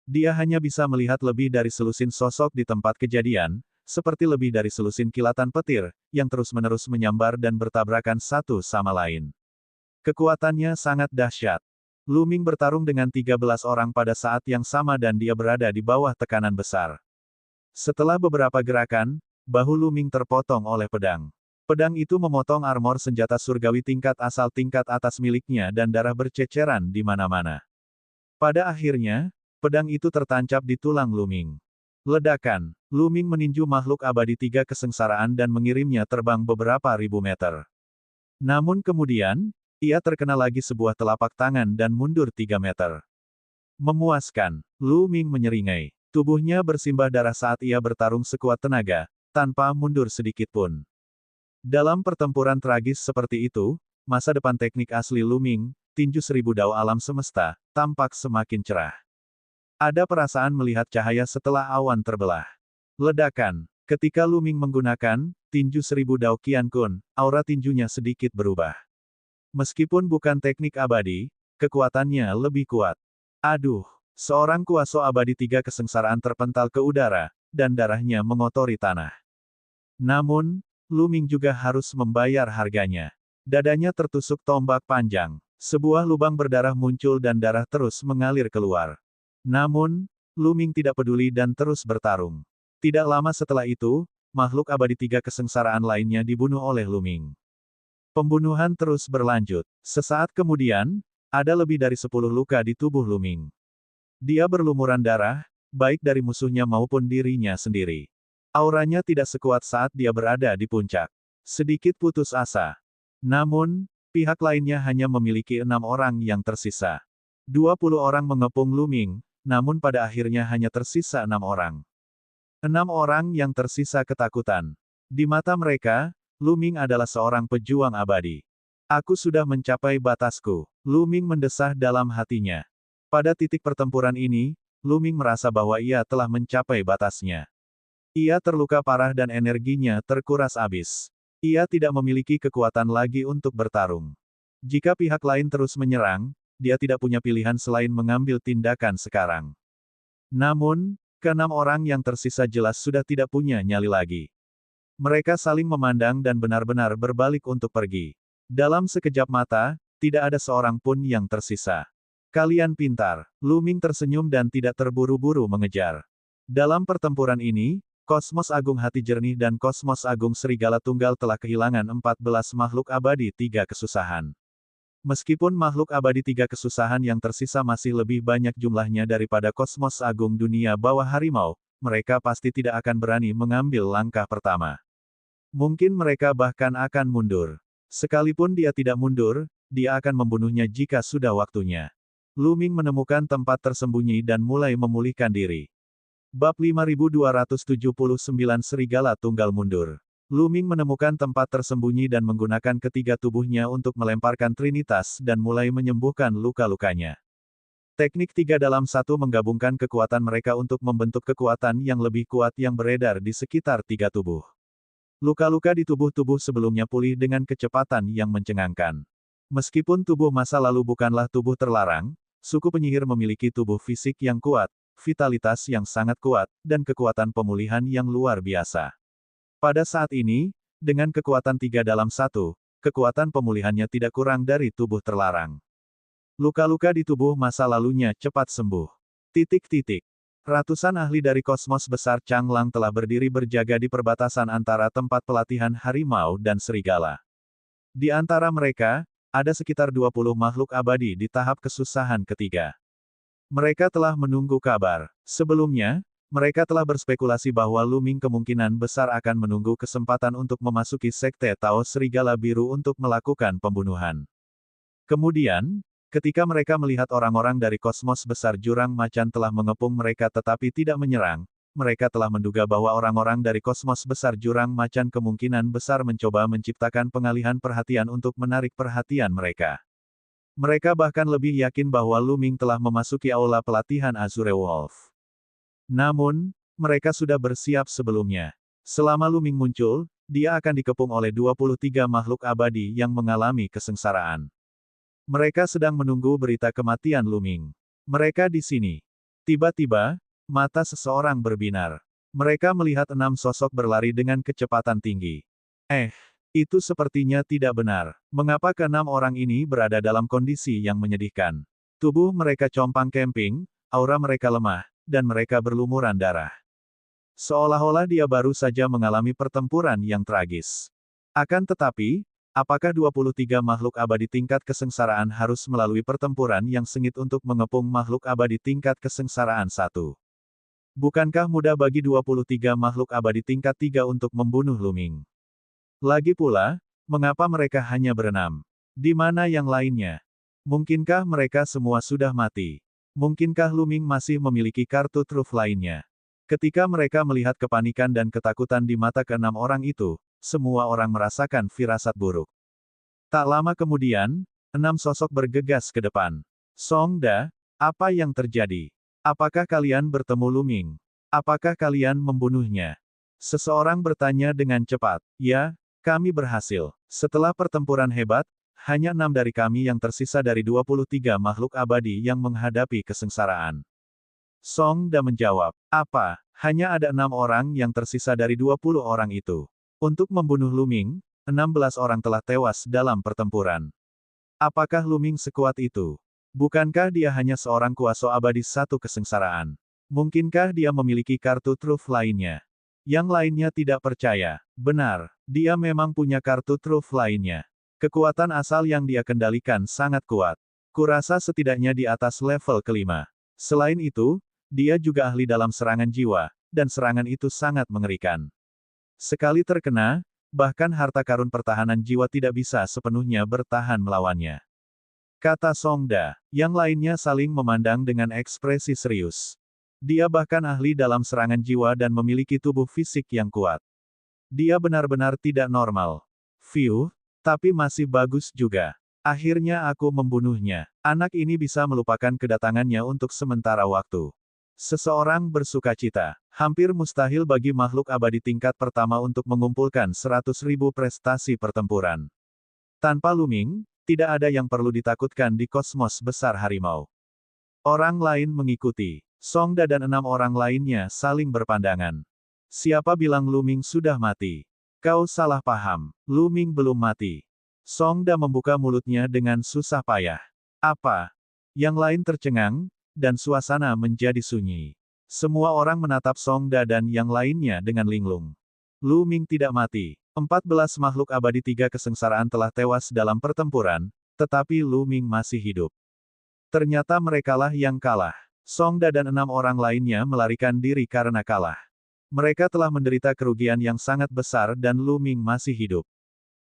Dia hanya bisa melihat lebih dari selusin sosok di tempat kejadian, seperti lebih dari selusin kilatan petir, yang terus-menerus menyambar dan bertabrakan satu sama lain. Kekuatannya sangat dahsyat. Luming bertarung dengan 13 orang pada saat yang sama dan dia berada di bawah tekanan besar. Setelah beberapa gerakan, bahu Luming terpotong oleh pedang. Pedang itu memotong armor senjata surgawi tingkat asal tingkat atas miliknya dan darah berceceran di mana-mana. Pada akhirnya, pedang itu tertancap di tulang Luming. Ledakan. Luming meninju makhluk abadi tiga kesengsaraan dan mengirimnya terbang beberapa ribu meter. Namun kemudian, ia terkena lagi sebuah telapak tangan dan mundur 3 meter. Memuaskan. Luming menyeringai. Tubuhnya bersimbah darah saat ia bertarung sekuat tenaga, tanpa mundur sedikit pun. Dalam pertempuran tragis seperti itu, masa depan teknik asli Luming, tinju seribu dao alam semesta, tampak semakin cerah. Ada perasaan melihat cahaya setelah awan terbelah. Ledakan. Ketika Luming menggunakan tinju seribu dao Qiankun, aura tinjunya sedikit berubah. Meskipun bukan teknik abadi, kekuatannya lebih kuat. Aduh, seorang kuaso abadi tiga kesengsaraan terpental ke udara, dan darahnya mengotori tanah. Namun, Luming juga harus membayar harganya. Dadanya tertusuk tombak panjang. Sebuah lubang berdarah muncul dan darah terus mengalir keluar. Namun, Luming tidak peduli dan terus bertarung. Tidak lama setelah itu, makhluk abadi tiga kesengsaraan lainnya dibunuh oleh Luming. Pembunuhan terus berlanjut. Sesaat kemudian, ada lebih dari 10 luka di tubuh Luming. Dia berlumuran darah, baik dari musuhnya maupun dirinya sendiri. Auranya tidak sekuat saat dia berada di puncak. Sedikit putus asa. Namun, pihak lainnya hanya memiliki 6 orang yang tersisa. 20 orang mengepung Luming, namun pada akhirnya hanya tersisa 6 orang. 6 orang yang tersisa ketakutan. Di mata mereka, Luming adalah seorang pejuang abadi. Aku sudah mencapai batasku. Luming mendesah dalam hatinya. Pada titik pertempuran ini, Luming merasa bahwa ia telah mencapai batasnya. Ia terluka parah dan energinya terkuras habis. Ia tidak memiliki kekuatan lagi untuk bertarung. Jika pihak lain terus menyerang, dia tidak punya pilihan selain mengambil tindakan sekarang. Namun, keenam orang yang tersisa jelas sudah tidak punya nyali lagi. Mereka saling memandang dan benar-benar berbalik untuk pergi. Dalam sekejap mata, tidak ada seorang pun yang tersisa. Kalian pintar. Luming tersenyum dan tidak terburu-buru mengejar. Dalam pertempuran ini, Kosmos Agung Hati Jernih dan Kosmos Agung Serigala Tunggal telah kehilangan 14 makhluk abadi tiga kesusahan. Meskipun makhluk abadi tiga kesusahan yang tersisa masih lebih banyak jumlahnya daripada Kosmos Agung Dunia Bawah Harimau, mereka pasti tidak akan berani mengambil langkah pertama. Mungkin mereka bahkan akan mundur. Sekalipun dia tidak mundur, dia akan membunuhnya jika sudah waktunya. Luming menemukan tempat tersembunyi dan mulai memulihkan diri. Bab 5279 Serigala Tunggal Mundur. Luming menemukan tempat tersembunyi dan menggunakan ketiga tubuhnya untuk melemparkan Trinitas dan mulai menyembuhkan luka-lukanya. Teknik 3-1 menggabungkan kekuatan mereka untuk membentuk kekuatan yang lebih kuat yang beredar di sekitar tiga tubuh. Luka-luka di tubuh-tubuh sebelumnya pulih dengan kecepatan yang mencengangkan. Meskipun tubuh masa lalu bukanlah tubuh terlarang, suku penyihir memiliki tubuh fisik yang kuat, vitalitas yang sangat kuat, dan kekuatan pemulihan yang luar biasa. Pada saat ini, dengan kekuatan 3-1, kekuatan pemulihannya tidak kurang dari tubuh terlarang. Luka-luka di tubuh masa lalunya cepat sembuh. Ratusan ahli dari kosmos besar Changlang telah berdiri berjaga di perbatasan antara tempat pelatihan harimau dan serigala. Di antara mereka, ada sekitar 20 makhluk abadi di tahap kesusahan ketiga. Mereka telah menunggu kabar. Sebelumnya, mereka telah berspekulasi bahwa Luming kemungkinan besar akan menunggu kesempatan untuk memasuki Sekte Tao Serigala Biru untuk melakukan pembunuhan. Kemudian, ketika mereka melihat orang-orang dari kosmos besar Jurang Macan telah mengepung mereka tetapi tidak menyerang, mereka telah menduga bahwa orang-orang dari kosmos besar Jurang Macan kemungkinan besar mencoba menciptakan pengalihan perhatian untuk menarik perhatian mereka. Mereka bahkan lebih yakin bahwa Luming telah memasuki aula pelatihan Azure Wolf. Namun, mereka sudah bersiap sebelumnya. Selama Luming muncul, dia akan dikepung oleh 23 makhluk abadi yang mengalami kesengsaraan. Mereka sedang menunggu berita kematian Luming. Mereka di sini. Tiba-tiba, mata seseorang berbinar. Mereka melihat 6 sosok berlari dengan kecepatan tinggi. Itu sepertinya tidak benar. Mengapa ke-6 orang ini berada dalam kondisi yang menyedihkan? Tubuh mereka compang-camping, aura mereka lemah, dan mereka berlumuran darah. Seolah-olah dia baru saja mengalami pertempuran yang tragis. Akan tetapi, apakah 23 makhluk abadi tingkat kesengsaraan harus melalui pertempuran yang sengit untuk mengepung makhluk abadi tingkat kesengsaraan 1? Bukankah mudah bagi 23 makhluk abadi tingkat 3 untuk membunuh Luming? Lagi pula, mengapa mereka hanya berenam? Di mana yang lainnya? Mungkinkah mereka semua sudah mati? Mungkinkah Luming masih memiliki kartu truf lainnya? Ketika mereka melihat kepanikan dan ketakutan di mata keenam orang itu, semua orang merasakan firasat buruk. Tak lama kemudian, 6 sosok bergegas ke depan. Songda, apa yang terjadi? Apakah kalian bertemu Luming? Apakah kalian membunuhnya? Seseorang bertanya dengan cepat. Ya, kami berhasil. Setelah pertempuran hebat, hanya 6 dari kami yang tersisa dari 23 makhluk abadi yang menghadapi kesengsaraan. Songda menjawab, apa? Hanya ada 6 orang yang tersisa dari 20 orang itu. Untuk membunuh Luming, 16 orang telah tewas dalam pertempuran. Apakah Luming sekuat itu? Bukankah dia hanya seorang kuasa abadi satu kesengsaraan? Mungkinkah dia memiliki kartu truf lainnya? Yang lainnya tidak percaya. Benar, dia memang punya kartu truf lainnya. Kekuatan asal yang dia kendalikan sangat kuat. Kurasa setidaknya di atas level kelima. Selain itu, dia juga ahli dalam serangan jiwa, dan serangan itu sangat mengerikan. Sekali terkena, bahkan harta karun pertahanan jiwa tidak bisa sepenuhnya bertahan melawannya. Kata Songda, yang lainnya saling memandang dengan ekspresi serius. Dia bahkan ahli dalam serangan jiwa dan memiliki tubuh fisik yang kuat. Dia benar-benar tidak normal. Fiu, tapi masih bagus juga. Akhirnya aku membunuhnya. Anak ini bisa melupakan kedatangannya untuk sementara waktu. Seseorang bersukacita. Hampir mustahil bagi makhluk abadi tingkat pertama untuk mengumpulkan 100.000 prestasi pertempuran. Tanpa Luming, tidak ada yang perlu ditakutkan di kosmos besar harimau. Orang lain mengikuti. Songda dan 6 orang lainnya saling berpandangan. Siapa bilang Luming sudah mati? Kau salah paham. Luming belum mati. Songda membuka mulutnya dengan susah payah. Apa? Yang lain tercengang, dan suasana menjadi sunyi. Semua orang menatap Songda dan yang lainnya dengan linglung. Luming tidak mati. 14 makhluk abadi 3 kesengsaraan telah tewas dalam pertempuran, tetapi Luming masih hidup. Ternyata merekalah yang kalah. Songda dan 6 orang lainnya melarikan diri karena kalah. Mereka telah menderita kerugian yang sangat besar dan Luming masih hidup.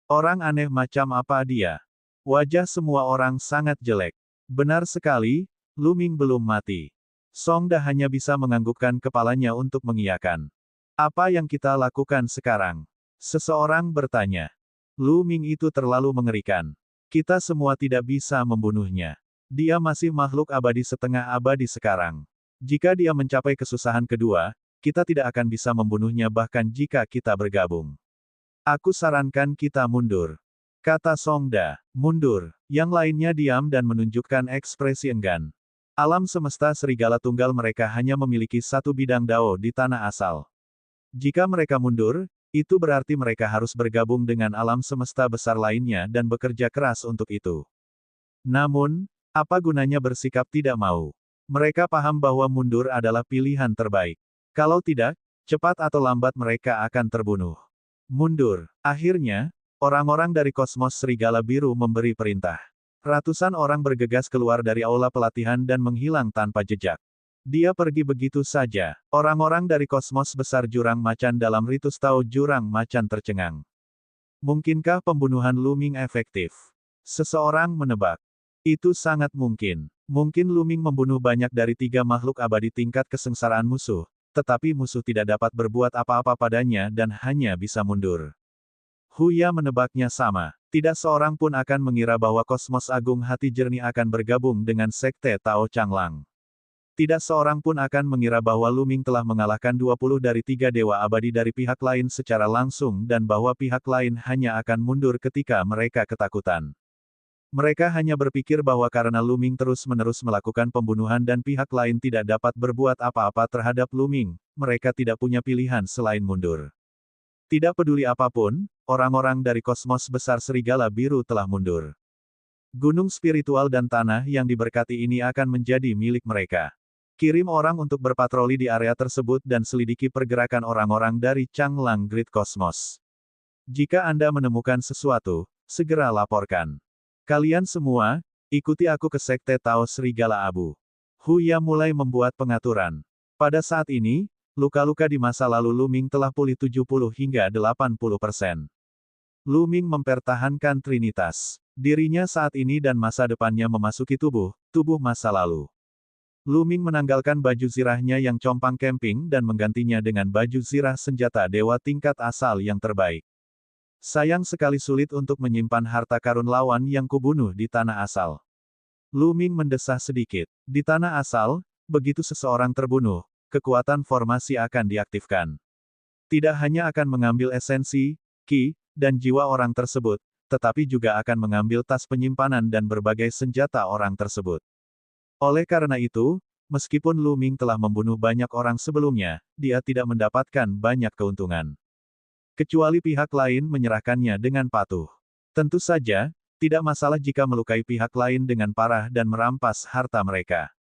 Orang aneh macam apa dia? Wajah semua orang sangat jelek. Benar sekali, Luming belum mati. Songda hanya bisa menganggukkan kepalanya untuk mengiyakan. Apa yang kita lakukan sekarang? Seseorang bertanya. Luming itu terlalu mengerikan. Kita semua tidak bisa membunuhnya. Dia masih makhluk abadi setengah abadi sekarang. Jika dia mencapai kesusahan kedua, kita tidak akan bisa membunuhnya bahkan jika kita bergabung. Aku sarankan kita mundur. Kata Songda. Mundur. Yang lainnya diam dan menunjukkan ekspresi enggan. Alam semesta serigala tunggal mereka hanya memiliki satu bidang dao di tanah asal. Jika mereka mundur, itu berarti mereka harus bergabung dengan alam semesta besar lainnya dan bekerja keras untuk itu. Namun, apa gunanya bersikap tidak mau? Mereka paham bahwa mundur adalah pilihan terbaik. Kalau tidak, cepat atau lambat mereka akan terbunuh. Mundur. Akhirnya, orang-orang dari kosmos serigala biru memberi perintah. Ratusan orang bergegas keluar dari aula pelatihan dan menghilang tanpa jejak. Dia pergi begitu saja. Orang-orang dari kosmos besar jurang macan dalam ritus Tao jurang macan tercengang. Mungkinkah pembunuhan Luming efektif? Seseorang menebak. Itu sangat mungkin. Mungkin Luming membunuh banyak dari 3 makhluk abadi tingkat kesengsaraan musuh, tetapi musuh tidak dapat berbuat apa-apa padanya dan hanya bisa mundur. Huya menebaknya sama. Tidak seorang pun akan mengira bahwa kosmos agung hati jernih akan bergabung dengan sekte Tao Changlang. Tidak seorang pun akan mengira bahwa Luming telah mengalahkan 20 dari 3 dewa abadi dari pihak lain secara langsung dan bahwa pihak lain hanya akan mundur ketika mereka ketakutan. Mereka hanya berpikir bahwa karena Luming terus-menerus melakukan pembunuhan dan pihak lain tidak dapat berbuat apa-apa terhadap Luming, mereka tidak punya pilihan selain mundur. Tidak peduli apapun, orang-orang dari kosmos besar serigala biru telah mundur. Gunung spiritual dan tanah yang diberkati ini akan menjadi milik mereka. Kirim orang untuk berpatroli di area tersebut dan selidiki pergerakan orang-orang dari Changlang Grid Cosmos. Jika Anda menemukan sesuatu, segera laporkan. Kalian semua, ikuti aku ke Sekte Tao Serigala Abu. Huya mulai membuat pengaturan. Pada saat ini, luka-luka di masa lalu Luming telah pulih 70 hingga 80%. Luming mempertahankan Trinitas. Dirinya saat ini dan masa depannya memasuki tubuh masa lalu. Lu Ming menanggalkan baju zirahnya yang compang camping dan menggantinya dengan baju zirah senjata dewa tingkat asal yang terbaik. Sayang sekali sulit untuk menyimpan harta karun lawan yang kubunuh di tanah asal. Lu Ming mendesah sedikit. Di tanah asal, begitu seseorang terbunuh, kekuatan formasi akan diaktifkan. Tidak hanya akan mengambil esensi, ki, dan jiwa orang tersebut, tetapi juga akan mengambil tas penyimpanan dan berbagai senjata orang tersebut. Oleh karena itu, meskipun Lu Ming telah membunuh banyak orang sebelumnya, dia tidak mendapatkan banyak keuntungan. Kecuali pihak lain menyerahkannya dengan patuh. Tentu saja, tidak masalah jika melukai pihak lain dengan parah dan merampas harta mereka.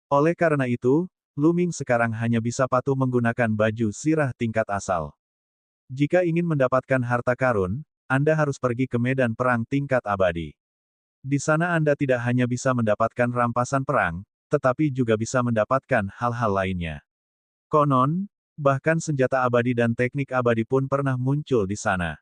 Oleh karena itu, Lu Ming sekarang hanya bisa patuh menggunakan baju zirah tingkat asal. Jika ingin mendapatkan harta karun, Anda harus pergi ke medan perang tingkat abadi. Di sana Anda tidak hanya bisa mendapatkan rampasan perang, tetapi juga bisa mendapatkan hal-hal lainnya. Konon, bahkan senjata abadi dan teknik abadi pun pernah muncul di sana.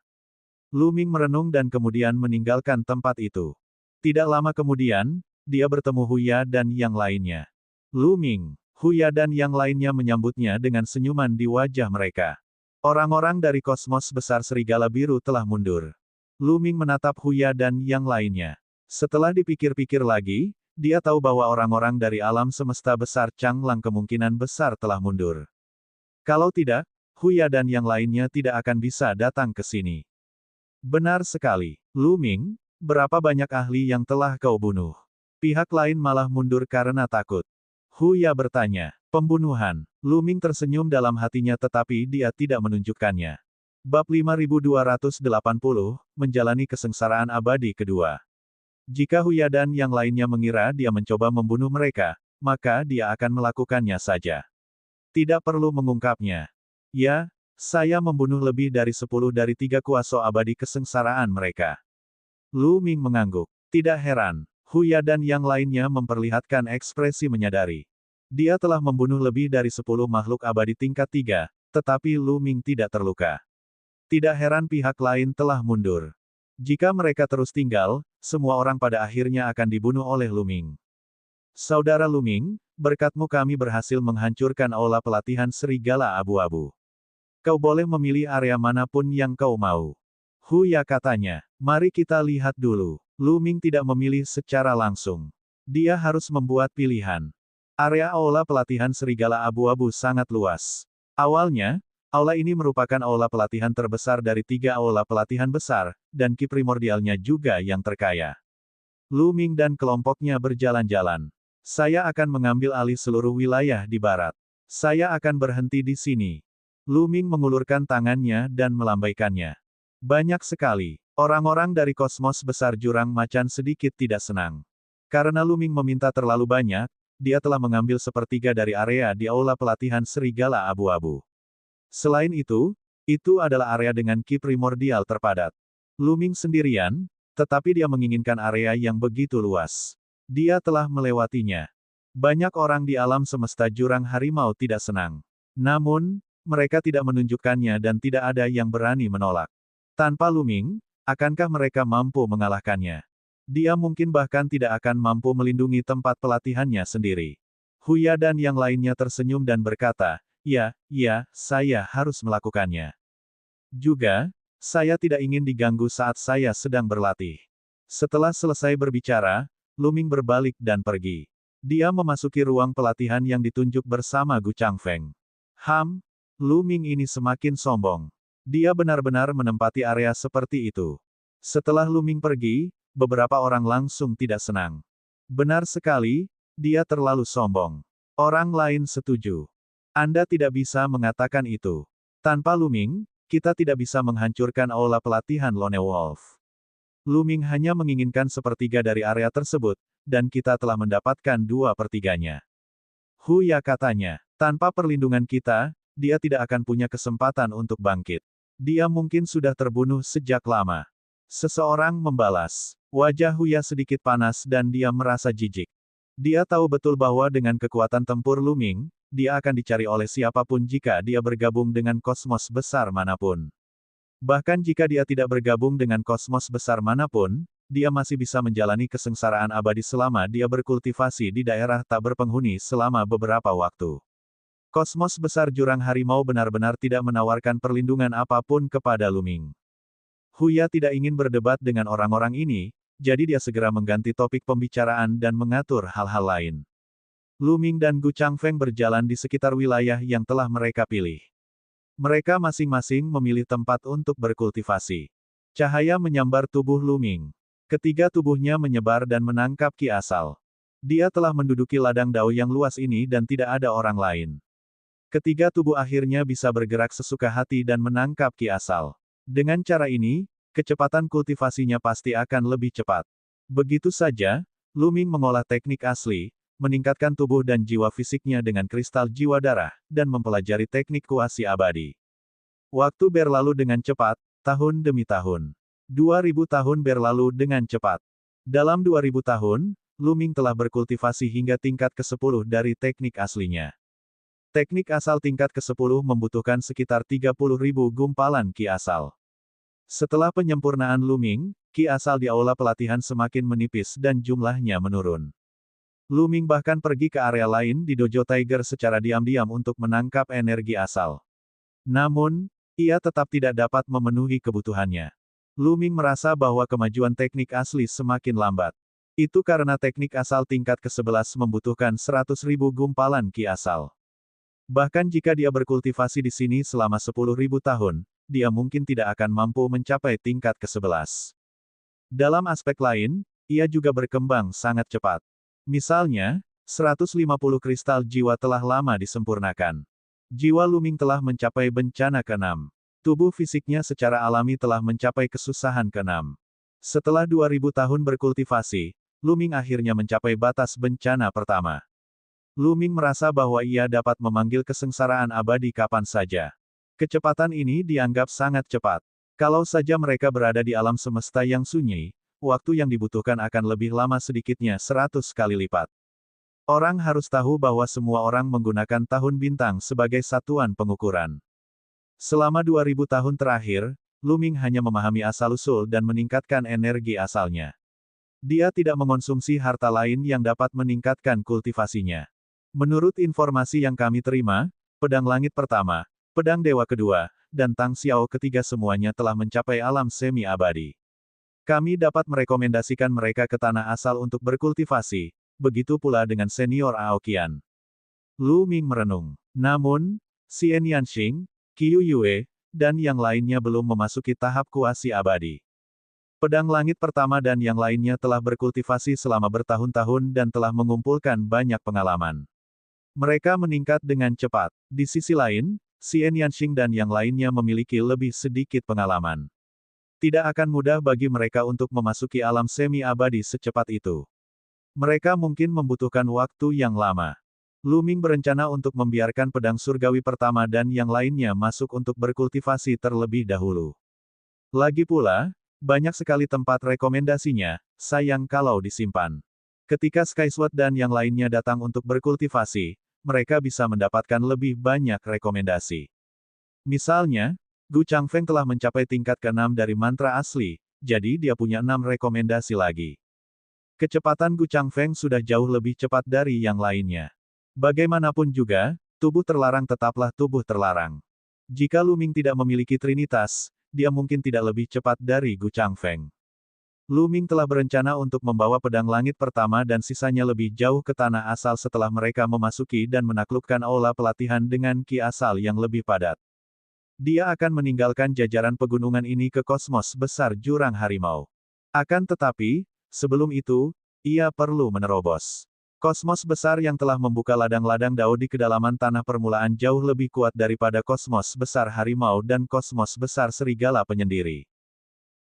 Lu Ming merenung dan kemudian meninggalkan tempat itu. Tidak lama kemudian, dia bertemu Huya dan yang lainnya. Lu Ming, Huya dan yang lainnya menyambutnya dengan senyuman di wajah mereka. Orang-orang dari kosmos besar serigala biru telah mundur. Lu Ming menatap Huya dan yang lainnya. Setelah dipikir-pikir lagi, dia tahu bahwa orang-orang dari alam semesta besar Changlang kemungkinan besar telah mundur. Kalau tidak, Huya dan yang lainnya tidak akan bisa datang ke sini. Benar sekali, Lu Ming, berapa banyak ahli yang telah kau bunuh? Pihak lain malah mundur karena takut. Huya bertanya, pembunuhan. Lu Ming tersenyum dalam hatinya tetapi dia tidak menunjukkannya. Bab 5280, menjalani kesengsaraan abadi kedua. Jika Huya dan yang lainnya mengira dia mencoba membunuh mereka, maka dia akan melakukannya saja. Tidak perlu mengungkapnya. Ya, saya membunuh lebih dari 10 dari 3 kuasa abadi kesengsaraan mereka. Lu Ming mengangguk. Tidak heran, Huya dan yang lainnya memperlihatkan ekspresi menyadari. Dia telah membunuh lebih dari 10 makhluk abadi tingkat 3, tetapi Lu Ming tidak terluka. Tidak heran pihak lain telah mundur. Jika mereka terus tinggal, semua orang pada akhirnya akan dibunuh oleh Lu Ming. Saudara Lu Ming, berkatmu kami berhasil menghancurkan aula pelatihan serigala abu-abu. Kau boleh memilih area manapun yang kau mau. Huya katanya, mari kita lihat dulu. Lu Ming tidak memilih secara langsung. Dia harus membuat pilihan. Area aula pelatihan serigala abu-abu sangat luas. Awalnya, aula ini merupakan aula pelatihan terbesar dari 3 aula pelatihan besar, dan ki primordialnya juga yang terkaya. Lu Ming dan kelompoknya berjalan-jalan. Saya akan mengambil alih seluruh wilayah di barat. Saya akan berhenti di sini. Lu Ming mengulurkan tangannya dan melambaikannya. Banyak sekali. Orang-orang dari kosmos besar jurang macan sedikit tidak senang. Karena Lu Ming meminta terlalu banyak, dia telah mengambil sepertiga dari area di aula pelatihan serigala abu-abu. Selain itu adalah area dengan ki primordial terpadat. Lu Ming sendirian, tetapi dia menginginkan area yang begitu luas. Dia telah melewatinya. Banyak orang di alam semesta jurang harimau tidak senang. Namun, mereka tidak menunjukkannya dan tidak ada yang berani menolak. Tanpa Lu Ming, akankah mereka mampu mengalahkannya? Dia mungkin bahkan tidak akan mampu melindungi tempat pelatihannya sendiri. Huya dan yang lainnya tersenyum dan berkata, ya, saya harus melakukannya. Juga, saya tidak ingin diganggu saat saya sedang berlatih. Setelah selesai berbicara, Lu Ming berbalik dan pergi. Dia memasuki ruang pelatihan yang ditunjuk bersama Gu Changfeng. Lu Ming ini semakin sombong. Dia benar-benar menempati area seperti itu. Setelah Lu Ming pergi, beberapa orang langsung tidak senang. Benar sekali, dia terlalu sombong. Orang lain setuju. Anda tidak bisa mengatakan itu. Tanpa Lu Ming, kita tidak bisa menghancurkan aula pelatihan Lone Wolf. Lu Ming hanya menginginkan sepertiga dari area tersebut, dan kita telah mendapatkan 2/3-nya. Huya katanya, tanpa perlindungan kita, dia tidak akan punya kesempatan untuk bangkit. Dia mungkin sudah terbunuh sejak lama. Seseorang membalas. Wajah Huya sedikit panas dan dia merasa jijik. Dia tahu betul bahwa dengan kekuatan tempur Lu Ming, dia akan dicari oleh siapapun jika dia bergabung dengan kosmos besar manapun. Bahkan jika dia tidak bergabung dengan kosmos besar manapun, dia masih bisa menjalani kesengsaraan abadi selama dia berkultivasi di daerah tak berpenghuni selama beberapa waktu. Kosmos besar jurang harimau benar-benar tidak menawarkan perlindungan apapun kepada Luming. Huya tidak ingin berdebat dengan orang-orang ini, jadi dia segera mengganti topik pembicaraan dan mengatur hal-hal lain. Luming dan Gu Changfeng berjalan di sekitar wilayah yang telah mereka pilih. Mereka masing-masing memilih tempat untuk berkultivasi. Cahaya menyambar tubuh Luming. Ketiga tubuhnya menyebar dan menangkap Ki Asal. Dia telah menduduki ladang dao yang luas ini dan tidak ada orang lain. Ketiga tubuh akhirnya bisa bergerak sesuka hati dan menangkap Ki Asal. Dengan cara ini, kecepatan kultivasinya pasti akan lebih cepat. Begitu saja, Luming mengolah teknik asli, meningkatkan tubuh dan jiwa fisiknya dengan kristal jiwa darah, dan mempelajari teknik kuasi abadi. Waktu berlalu dengan cepat, tahun demi tahun. 2000 tahun berlalu dengan cepat. Dalam 2000 tahun, Luming telah berkultivasi hingga tingkat ke-10 dari teknik aslinya. Teknik asal tingkat ke-10 membutuhkan sekitar 30.000 gumpalan Ki Asal. Setelah penyempurnaan Luming, Ki Asal di aula pelatihan semakin menipis dan jumlahnya menurun. Luming bahkan pergi ke area lain di Dojo Tiger secara diam-diam untuk menangkap energi asal. Namun, ia tetap tidak dapat memenuhi kebutuhannya. Luming merasa bahwa kemajuan teknik asli semakin lambat. Itu karena teknik asal tingkat ke-11 membutuhkan 100.000 gumpalan Ki Asal. Bahkan jika dia berkultivasi di sini selama 10.000 tahun, dia mungkin tidak akan mampu mencapai tingkat ke-11. Dalam aspek lain, ia juga berkembang sangat cepat. Misalnya, 150 kristal jiwa telah lama disempurnakan. Jiwa Luming telah mencapai bencana ke-6. Tubuh fisiknya secara alami telah mencapai kesusahan ke-6. Setelah 2000 tahun berkultivasi, Luming akhirnya mencapai batas bencana pertama. Luming merasa bahwa ia dapat memanggil kesengsaraan abadi kapan saja. Kecepatan ini dianggap sangat cepat. Kalau saja mereka berada di alam semesta yang sunyi, waktu yang dibutuhkan akan lebih lama sedikitnya 100 kali lipat. Orang harus tahu bahwa semua orang menggunakan tahun bintang sebagai satuan pengukuran. Selama 2000 tahun terakhir, Luming hanya memahami asal-usul dan meningkatkan energi asalnya. Dia tidak mengonsumsi harta lain yang dapat meningkatkan kultivasinya. Menurut informasi yang kami terima, pedang langit pertama, pedang dewa kedua, dan Tang Xiao ketiga semuanya telah mencapai alam semi-abadi. Kami dapat merekomendasikan mereka ke tanah asal untuk berkultivasi, begitu pula dengan senior Aokian. Luming merenung. Namun, Xian Yanxing, Qiu Yue, dan yang lainnya belum memasuki tahap kuasi abadi. Pedang langit pertama dan yang lainnya telah berkultivasi selama bertahun-tahun dan telah mengumpulkan banyak pengalaman. Mereka meningkat dengan cepat. Di sisi lain, Xian Yanxing dan yang lainnya memiliki lebih sedikit pengalaman. Tidak akan mudah bagi mereka untuk memasuki alam semi-abadi secepat itu. Mereka mungkin membutuhkan waktu yang lama. Luming berencana untuk membiarkan pedang surgawi pertama dan yang lainnya masuk untuk berkultivasi terlebih dahulu. Lagi pula, banyak sekali tempat rekomendasinya, sayang kalau disimpan. Ketika Skysword dan yang lainnya datang untuk berkultivasi, mereka bisa mendapatkan lebih banyak rekomendasi. Misalnya, Gu Changfeng telah mencapai tingkat ke-6 dari mantra asli, jadi dia punya 6 rekomendasi lagi. Kecepatan Gu Changfeng sudah jauh lebih cepat dari yang lainnya. Bagaimanapun juga, tubuh terlarang tetaplah tubuh terlarang. Jika Luming tidak memiliki trinitas, dia mungkin tidak lebih cepat dari Gu Changfeng. Luming telah berencana untuk membawa pedang langit pertama dan sisanya lebih jauh ke tanah asal setelah mereka memasuki dan menaklukkan aula pelatihan dengan ki asal yang lebih padat. Dia akan meninggalkan jajaran pegunungan ini ke kosmos besar jurang harimau. Akan tetapi, sebelum itu, ia perlu menerobos. Kosmos besar yang telah membuka ladang-ladang dao di kedalaman tanah permulaan jauh lebih kuat daripada kosmos besar harimau dan kosmos besar serigala penyendiri.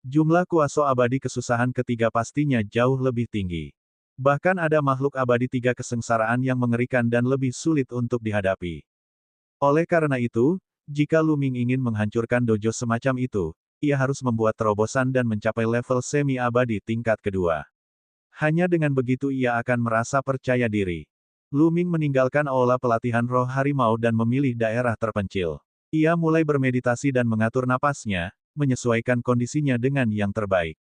Jumlah kuasa abadi kesusahan ketiga pastinya jauh lebih tinggi. Bahkan ada makhluk abadi tiga kesengsaraan yang mengerikan dan lebih sulit untuk dihadapi. Oleh karena itu, jika Luming ingin menghancurkan dojo semacam itu, ia harus membuat terobosan dan mencapai level semi-abadi tingkat kedua. Hanya dengan begitu ia akan merasa percaya diri. Luming meninggalkan aula pelatihan roh harimau dan memilih daerah terpencil. Ia mulai bermeditasi dan mengatur napasnya, menyesuaikan kondisinya dengan yang terbaik.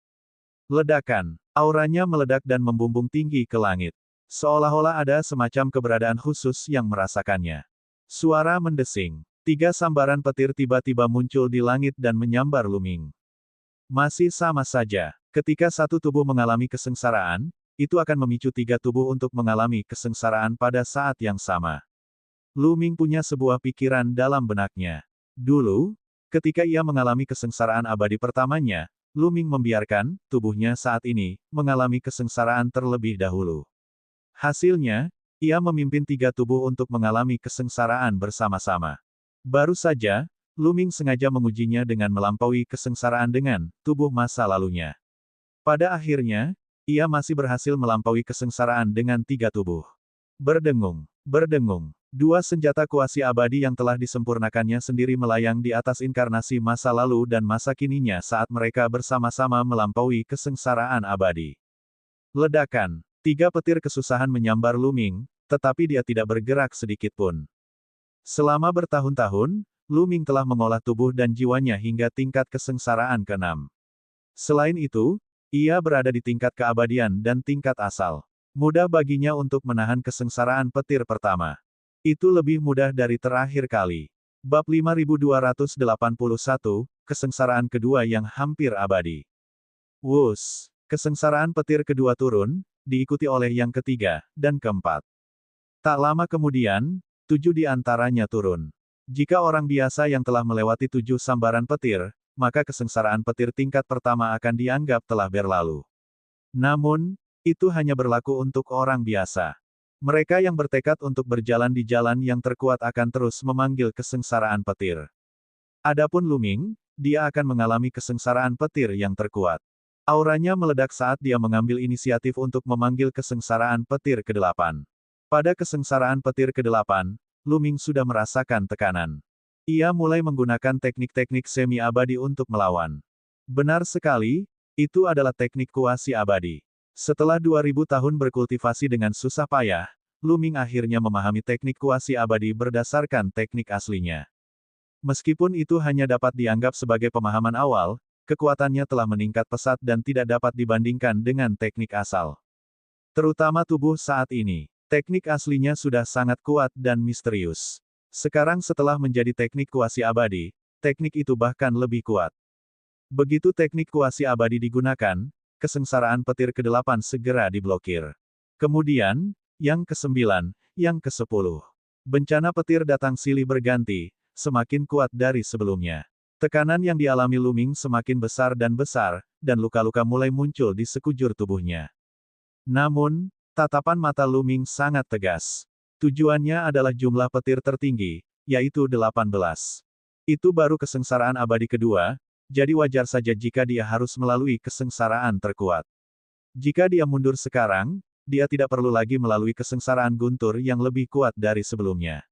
Ledakan. Auranya meledak dan membumbung tinggi ke langit. Seolah-olah ada semacam keberadaan khusus yang merasakannya. Suara mendesing. 3 sambaran petir tiba-tiba muncul di langit dan menyambar Luming. Masih sama saja. Ketika satu tubuh mengalami kesengsaraan, itu akan memicu 3 tubuh untuk mengalami kesengsaraan pada saat yang sama. Luming punya sebuah pikiran dalam benaknya. Dulu, ketika ia mengalami kesengsaraan abadi pertamanya, Luming membiarkan tubuhnya saat ini mengalami kesengsaraan terlebih dahulu. Hasilnya, ia memimpin 3 tubuh untuk mengalami kesengsaraan bersama-sama. Baru saja, Luming sengaja mengujinya dengan melampaui kesengsaraan dengan tubuh masa lalunya. Pada akhirnya, ia masih berhasil melampaui kesengsaraan dengan 3 tubuh. Berdengung, berdengung. 2 senjata kuasi abadi yang telah disempurnakannya sendiri melayang di atas inkarnasi masa lalu dan masa kininya saat mereka bersama-sama melampaui kesengsaraan abadi. Ledakan. 3 petir kesusahan menyambar Luming, tetapi dia tidak bergerak sedikit pun. Selama bertahun-tahun, Luming telah mengolah tubuh dan jiwanya hingga tingkat kesengsaraan ke-6. Selain itu, ia berada di tingkat keabadian dan tingkat asal. Mudah baginya untuk menahan kesengsaraan petir pertama. Itu lebih mudah dari terakhir kali. Bab 5281, kesengsaraan kedua yang hampir abadi. Wus, kesengsaraan petir kedua turun, diikuti oleh yang ketiga, dan keempat. Tak lama kemudian, 7 di antaranya turun. Jika orang biasa yang telah melewati 7 sambaran petir, maka kesengsaraan petir tingkat pertama akan dianggap telah berlalu. Namun, itu hanya berlaku untuk orang biasa. Mereka yang bertekad untuk berjalan di jalan yang terkuat akan terus memanggil kesengsaraan petir. Adapun Luming, dia akan mengalami kesengsaraan petir yang terkuat. Auranya meledak saat dia mengambil inisiatif untuk memanggil kesengsaraan petir ke-8. Pada kesengsaraan petir ke-8, Luming sudah merasakan tekanan. Ia mulai menggunakan teknik-teknik semi-abadi untuk melawan. Benar sekali, itu adalah teknik kuasi abadi. Setelah 2000 tahun berkultivasi dengan susah payah, Luming akhirnya memahami teknik kuasi abadi berdasarkan teknik aslinya. Meskipun itu hanya dapat dianggap sebagai pemahaman awal, kekuatannya telah meningkat pesat dan tidak dapat dibandingkan dengan teknik asal. Terutama tubuh saat ini. Teknik aslinya sudah sangat kuat dan misterius. Sekarang setelah menjadi teknik kuasi abadi, teknik itu bahkan lebih kuat. Begitu teknik kuasi abadi digunakan, kesengsaraan petir ke-8 segera diblokir. Kemudian, yang ke-9, yang ke-10. Bencana petir datang silih berganti, semakin kuat dari sebelumnya. Tekanan yang dialami Luming semakin besar, dan luka-luka mulai muncul di sekujur tubuhnya. Namun, tatapan mata Luming sangat tegas. Tujuannya adalah jumlah petir tertinggi, yaitu 18. Itu baru kesengsaraan abadi kedua, jadi wajar saja jika dia harus melalui kesengsaraan terkuat. Jika dia mundur sekarang, dia tidak perlu lagi melalui kesengsaraan guntur yang lebih kuat dari sebelumnya.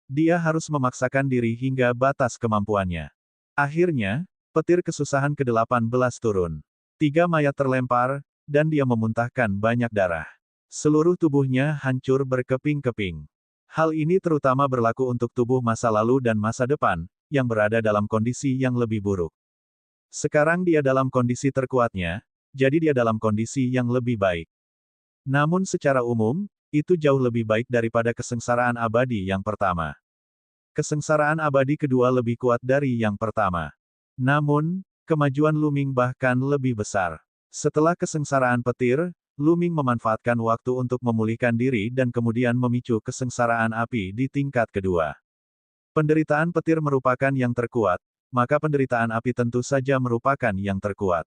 Dia harus memaksakan diri hingga batas kemampuannya. Akhirnya, petir kesusahan ke-18 turun. 3 mayat terlempar, dan dia memuntahkan banyak darah. Seluruh tubuhnya hancur berkeping-keping. Hal ini terutama berlaku untuk tubuh masa lalu dan masa depan, yang berada dalam kondisi yang lebih buruk. Sekarang dia dalam kondisi terkuatnya, jadi dia dalam kondisi yang lebih baik. Namun secara umum, itu jauh lebih baik daripada kesengsaraan abadi yang pertama. Kesengsaraan abadi kedua lebih kuat dari yang pertama. Namun, kemajuan Luming bahkan lebih besar. Setelah kesengsaraan petir, Luming memanfaatkan waktu untuk memulihkan diri dan kemudian memicu kesengsaraan api di tingkat kedua. Penderitaan petir merupakan yang terkuat, maka penderitaan api tentu saja merupakan yang terkuat.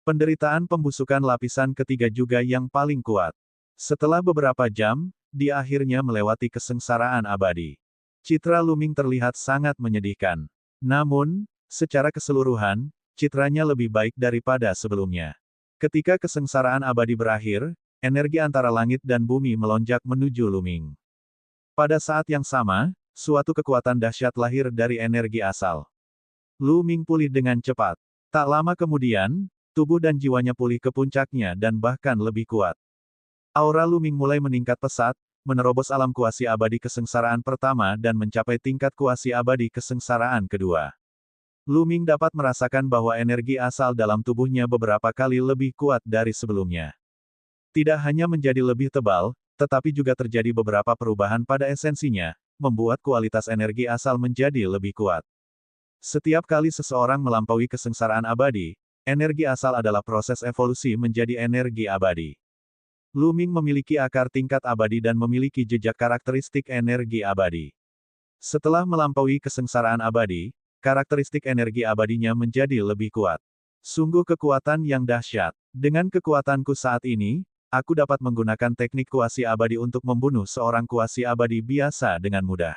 Penderitaan pembusukan lapisan ketiga juga yang paling kuat. Setelah beberapa jam, dia akhirnya melewati kesengsaraan abadi. Citra Luming terlihat sangat menyedihkan. Namun, secara keseluruhan, citranya lebih baik daripada sebelumnya. Ketika kesengsaraan abadi berakhir, energi antara langit dan bumi melonjak menuju Luming. Pada saat yang sama, suatu kekuatan dahsyat lahir dari energi asal. Luming pulih dengan cepat. Tak lama kemudian, tubuh dan jiwanya pulih ke puncaknya dan bahkan lebih kuat. Aura Luming mulai meningkat pesat, menerobos alam kuasi abadi kesengsaraan pertama dan mencapai tingkat kuasi abadi kesengsaraan kedua. Lu Ming dapat merasakan bahwa energi asal dalam tubuhnya beberapa kali lebih kuat dari sebelumnya. Tidak hanya menjadi lebih tebal, tetapi juga terjadi beberapa perubahan pada esensinya, membuat kualitas energi asal menjadi lebih kuat. Setiap kali seseorang melampaui kesengsaraan abadi, energi asal adalah proses evolusi menjadi energi abadi. Lu Ming memiliki akar tingkat abadi dan memiliki jejak karakteristik energi abadi. Setelah melampaui kesengsaraan abadi, karakteristik energi abadinya menjadi lebih kuat. Sungguh kekuatan yang dahsyat. Dengan kekuatanku saat ini, aku dapat menggunakan teknik kuasi abadi untuk membunuh seorang kuasi abadi biasa dengan mudah.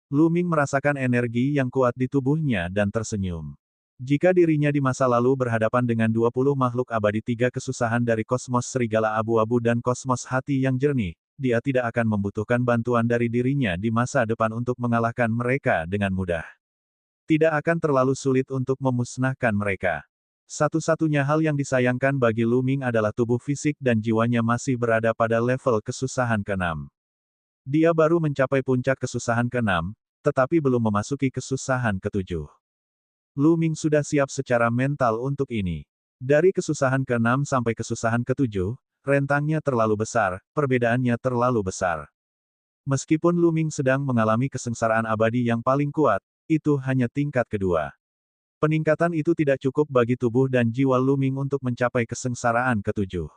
Lu Ming merasakan energi yang kuat di tubuhnya dan tersenyum. Jika dirinya di masa lalu berhadapan dengan 20 makhluk abadi tiga kesusahan dari kosmos serigala abu-abu dan kosmos hati yang jernih, dia tidak akan membutuhkan bantuan dari dirinya di masa depan untuk mengalahkan mereka dengan mudah. Tidak akan terlalu sulit untuk memusnahkan mereka. Satu-satunya hal yang disayangkan bagi Lu Ming adalah tubuh fisik dan jiwanya masih berada pada level kesusahan ke-6. Dia baru mencapai puncak kesusahan ke-6, tetapi belum memasuki kesusahan ke-7. Lu Ming sudah siap secara mental untuk ini. Dari kesusahan ke-6 sampai kesusahan ke-7, rentangnya terlalu besar, perbedaannya terlalu besar. Meskipun Lu Ming sedang mengalami kesengsaraan abadi yang paling kuat, itu hanya tingkat kedua. Peningkatan itu tidak cukup bagi tubuh dan jiwa Lu Ming untuk mencapai kesengsaraan ke-7.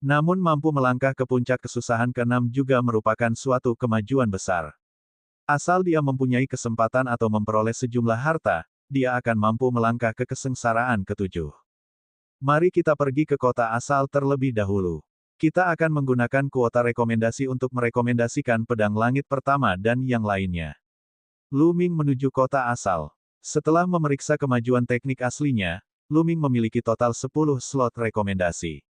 Namun mampu melangkah ke puncak kesusahan ke-6 juga merupakan suatu kemajuan besar. Asal dia mempunyai kesempatan atau memperoleh sejumlah harta, dia akan mampu melangkah ke kesengsaraan ke-7. Mari kita pergi ke kota asal terlebih dahulu. Kita akan menggunakan kuota rekomendasi untuk merekomendasikan pedang langit pertama dan yang lainnya. Lu Ming menuju kota asal. Setelah memeriksa kemajuan teknik aslinya, Lu Ming memiliki total 10 slot rekomendasi.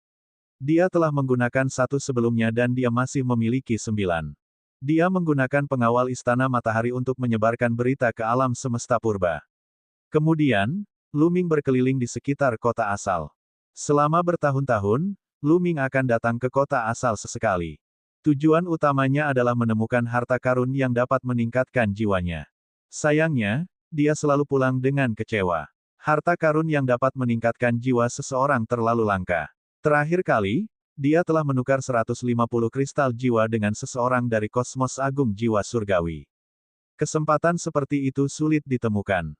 Dia telah menggunakan satu sebelumnya dan dia masih memiliki 9. Dia menggunakan pengawal Istana Matahari untuk menyebarkan berita ke alam semesta purba. Kemudian, Lu Ming berkeliling di sekitar kota asal. Selama bertahun-tahun, Lu Ming akan datang ke kota asal sesekali. Tujuan utamanya adalah menemukan harta karun yang dapat meningkatkan jiwanya. Sayangnya, dia selalu pulang dengan kecewa. Harta karun yang dapat meningkatkan jiwa seseorang terlalu langka. Terakhir kali, dia telah menukar 150 kristal jiwa dengan seseorang dari kosmos agung jiwa surgawi. Kesempatan seperti itu sulit ditemukan.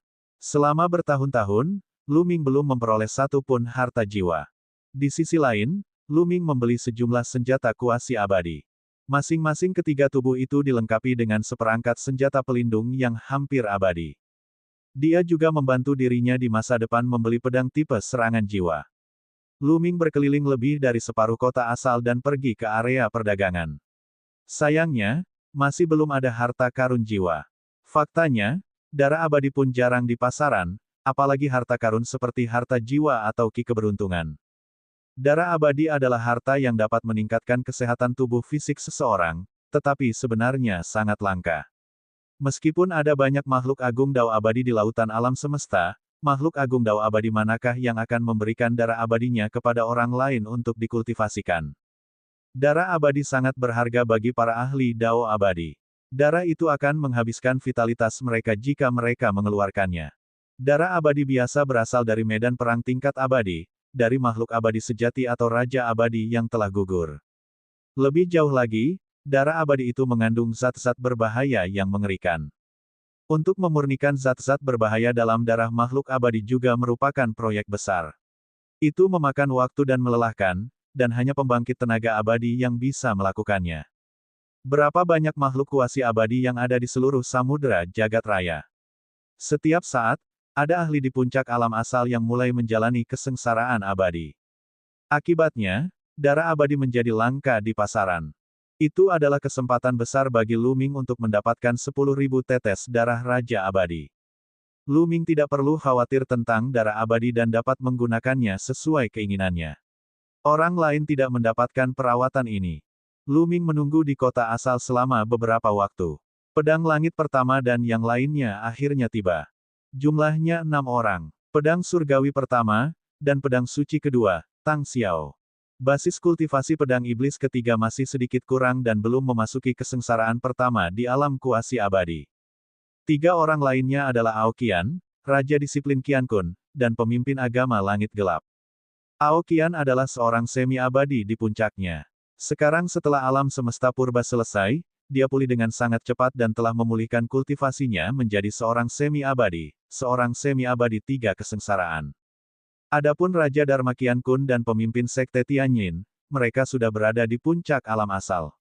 Selama bertahun-tahun, Lu Ming belum memperoleh satu pun harta jiwa. Di sisi lain, Lu Ming membeli sejumlah senjata kuasi abadi. Masing-masing ketiga tubuh itu dilengkapi dengan seperangkat senjata pelindung yang hampir abadi. Dia juga membantu dirinya di masa depan membeli pedang tipe serangan jiwa. Lu Ming berkeliling lebih dari separuh kota asal dan pergi ke area perdagangan. Sayangnya, masih belum ada harta karun jiwa. Faktanya, darah abadi pun jarang di pasaran, apalagi harta karun seperti harta jiwa atau ki keberuntungan. Darah abadi adalah harta yang dapat meningkatkan kesehatan tubuh fisik seseorang, tetapi sebenarnya sangat langka. Meskipun ada banyak makhluk agung dao abadi di lautan alam semesta, makhluk agung dao abadi manakah yang akan memberikan darah abadinya kepada orang lain untuk dikultivasikan? Darah abadi sangat berharga bagi para ahli dao abadi. Darah itu akan menghabiskan vitalitas mereka jika mereka mengeluarkannya. Darah abadi biasa berasal dari medan perang tingkat abadi, dari makhluk abadi sejati atau raja abadi yang telah gugur. Lebih jauh lagi, darah abadi itu mengandung zat-zat berbahaya yang mengerikan. Untuk memurnikan zat-zat berbahaya dalam darah makhluk abadi juga merupakan proyek besar. Itu memakan waktu dan melelahkan, dan hanya pembangkit tenaga abadi yang bisa melakukannya. Berapa banyak makhluk kuasi abadi yang ada di seluruh samudera jagat raya? Setiap saat, ada ahli di puncak alam asal yang mulai menjalani kesengsaraan abadi. Akibatnya, darah abadi menjadi langka di pasaran. Itu adalah kesempatan besar bagi Lu Ming untuk mendapatkan 10.000 tetes darah Raja Abadi. Lu Ming tidak perlu khawatir tentang darah abadi dan dapat menggunakannya sesuai keinginannya. Orang lain tidak mendapatkan perawatan ini. Lu Ming menunggu di kota asal selama beberapa waktu. Pedang langit pertama dan yang lainnya akhirnya tiba. Jumlahnya 6 orang. Pedang surgawi pertama, dan pedang suci kedua, Tang Xiao. Basis kultivasi pedang iblis ketiga masih sedikit kurang dan belum memasuki kesengsaraan pertama di alam kuasi abadi. 3 orang lainnya adalah Aoqian, Raja Disiplin Qiankun, dan pemimpin agama Langit Gelap. Ao Qian adalah seorang semi-abadi di puncaknya. Sekarang setelah alam semesta purba selesai, dia pulih dengan sangat cepat dan telah memulihkan kultivasinya menjadi seorang semi-abadi 3 kesengsaraan. Adapun Raja Dharma Qiankun dan pemimpin Sekte Tianyin, mereka sudah berada di puncak alam asal.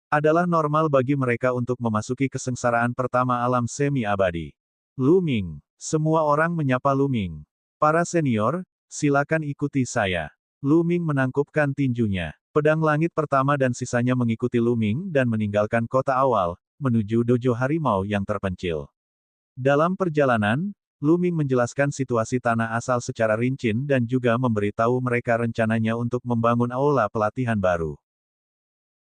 Adalah normal bagi mereka untuk memasuki kesengsaraan pertama alam semi-abadi. Lu Ming. Semua orang menyapa Lu Ming. Para senior, silakan ikuti saya. Lu Ming menangkupkan tinjunya. Pedang langit pertama dan sisanya mengikuti Lu Ming dan meninggalkan kota awal, menuju dojo harimau yang terpencil. Dalam perjalanan, Lu Ming menjelaskan situasi tanah asal secara rinci dan juga memberitahu mereka rencananya untuk membangun aula pelatihan baru.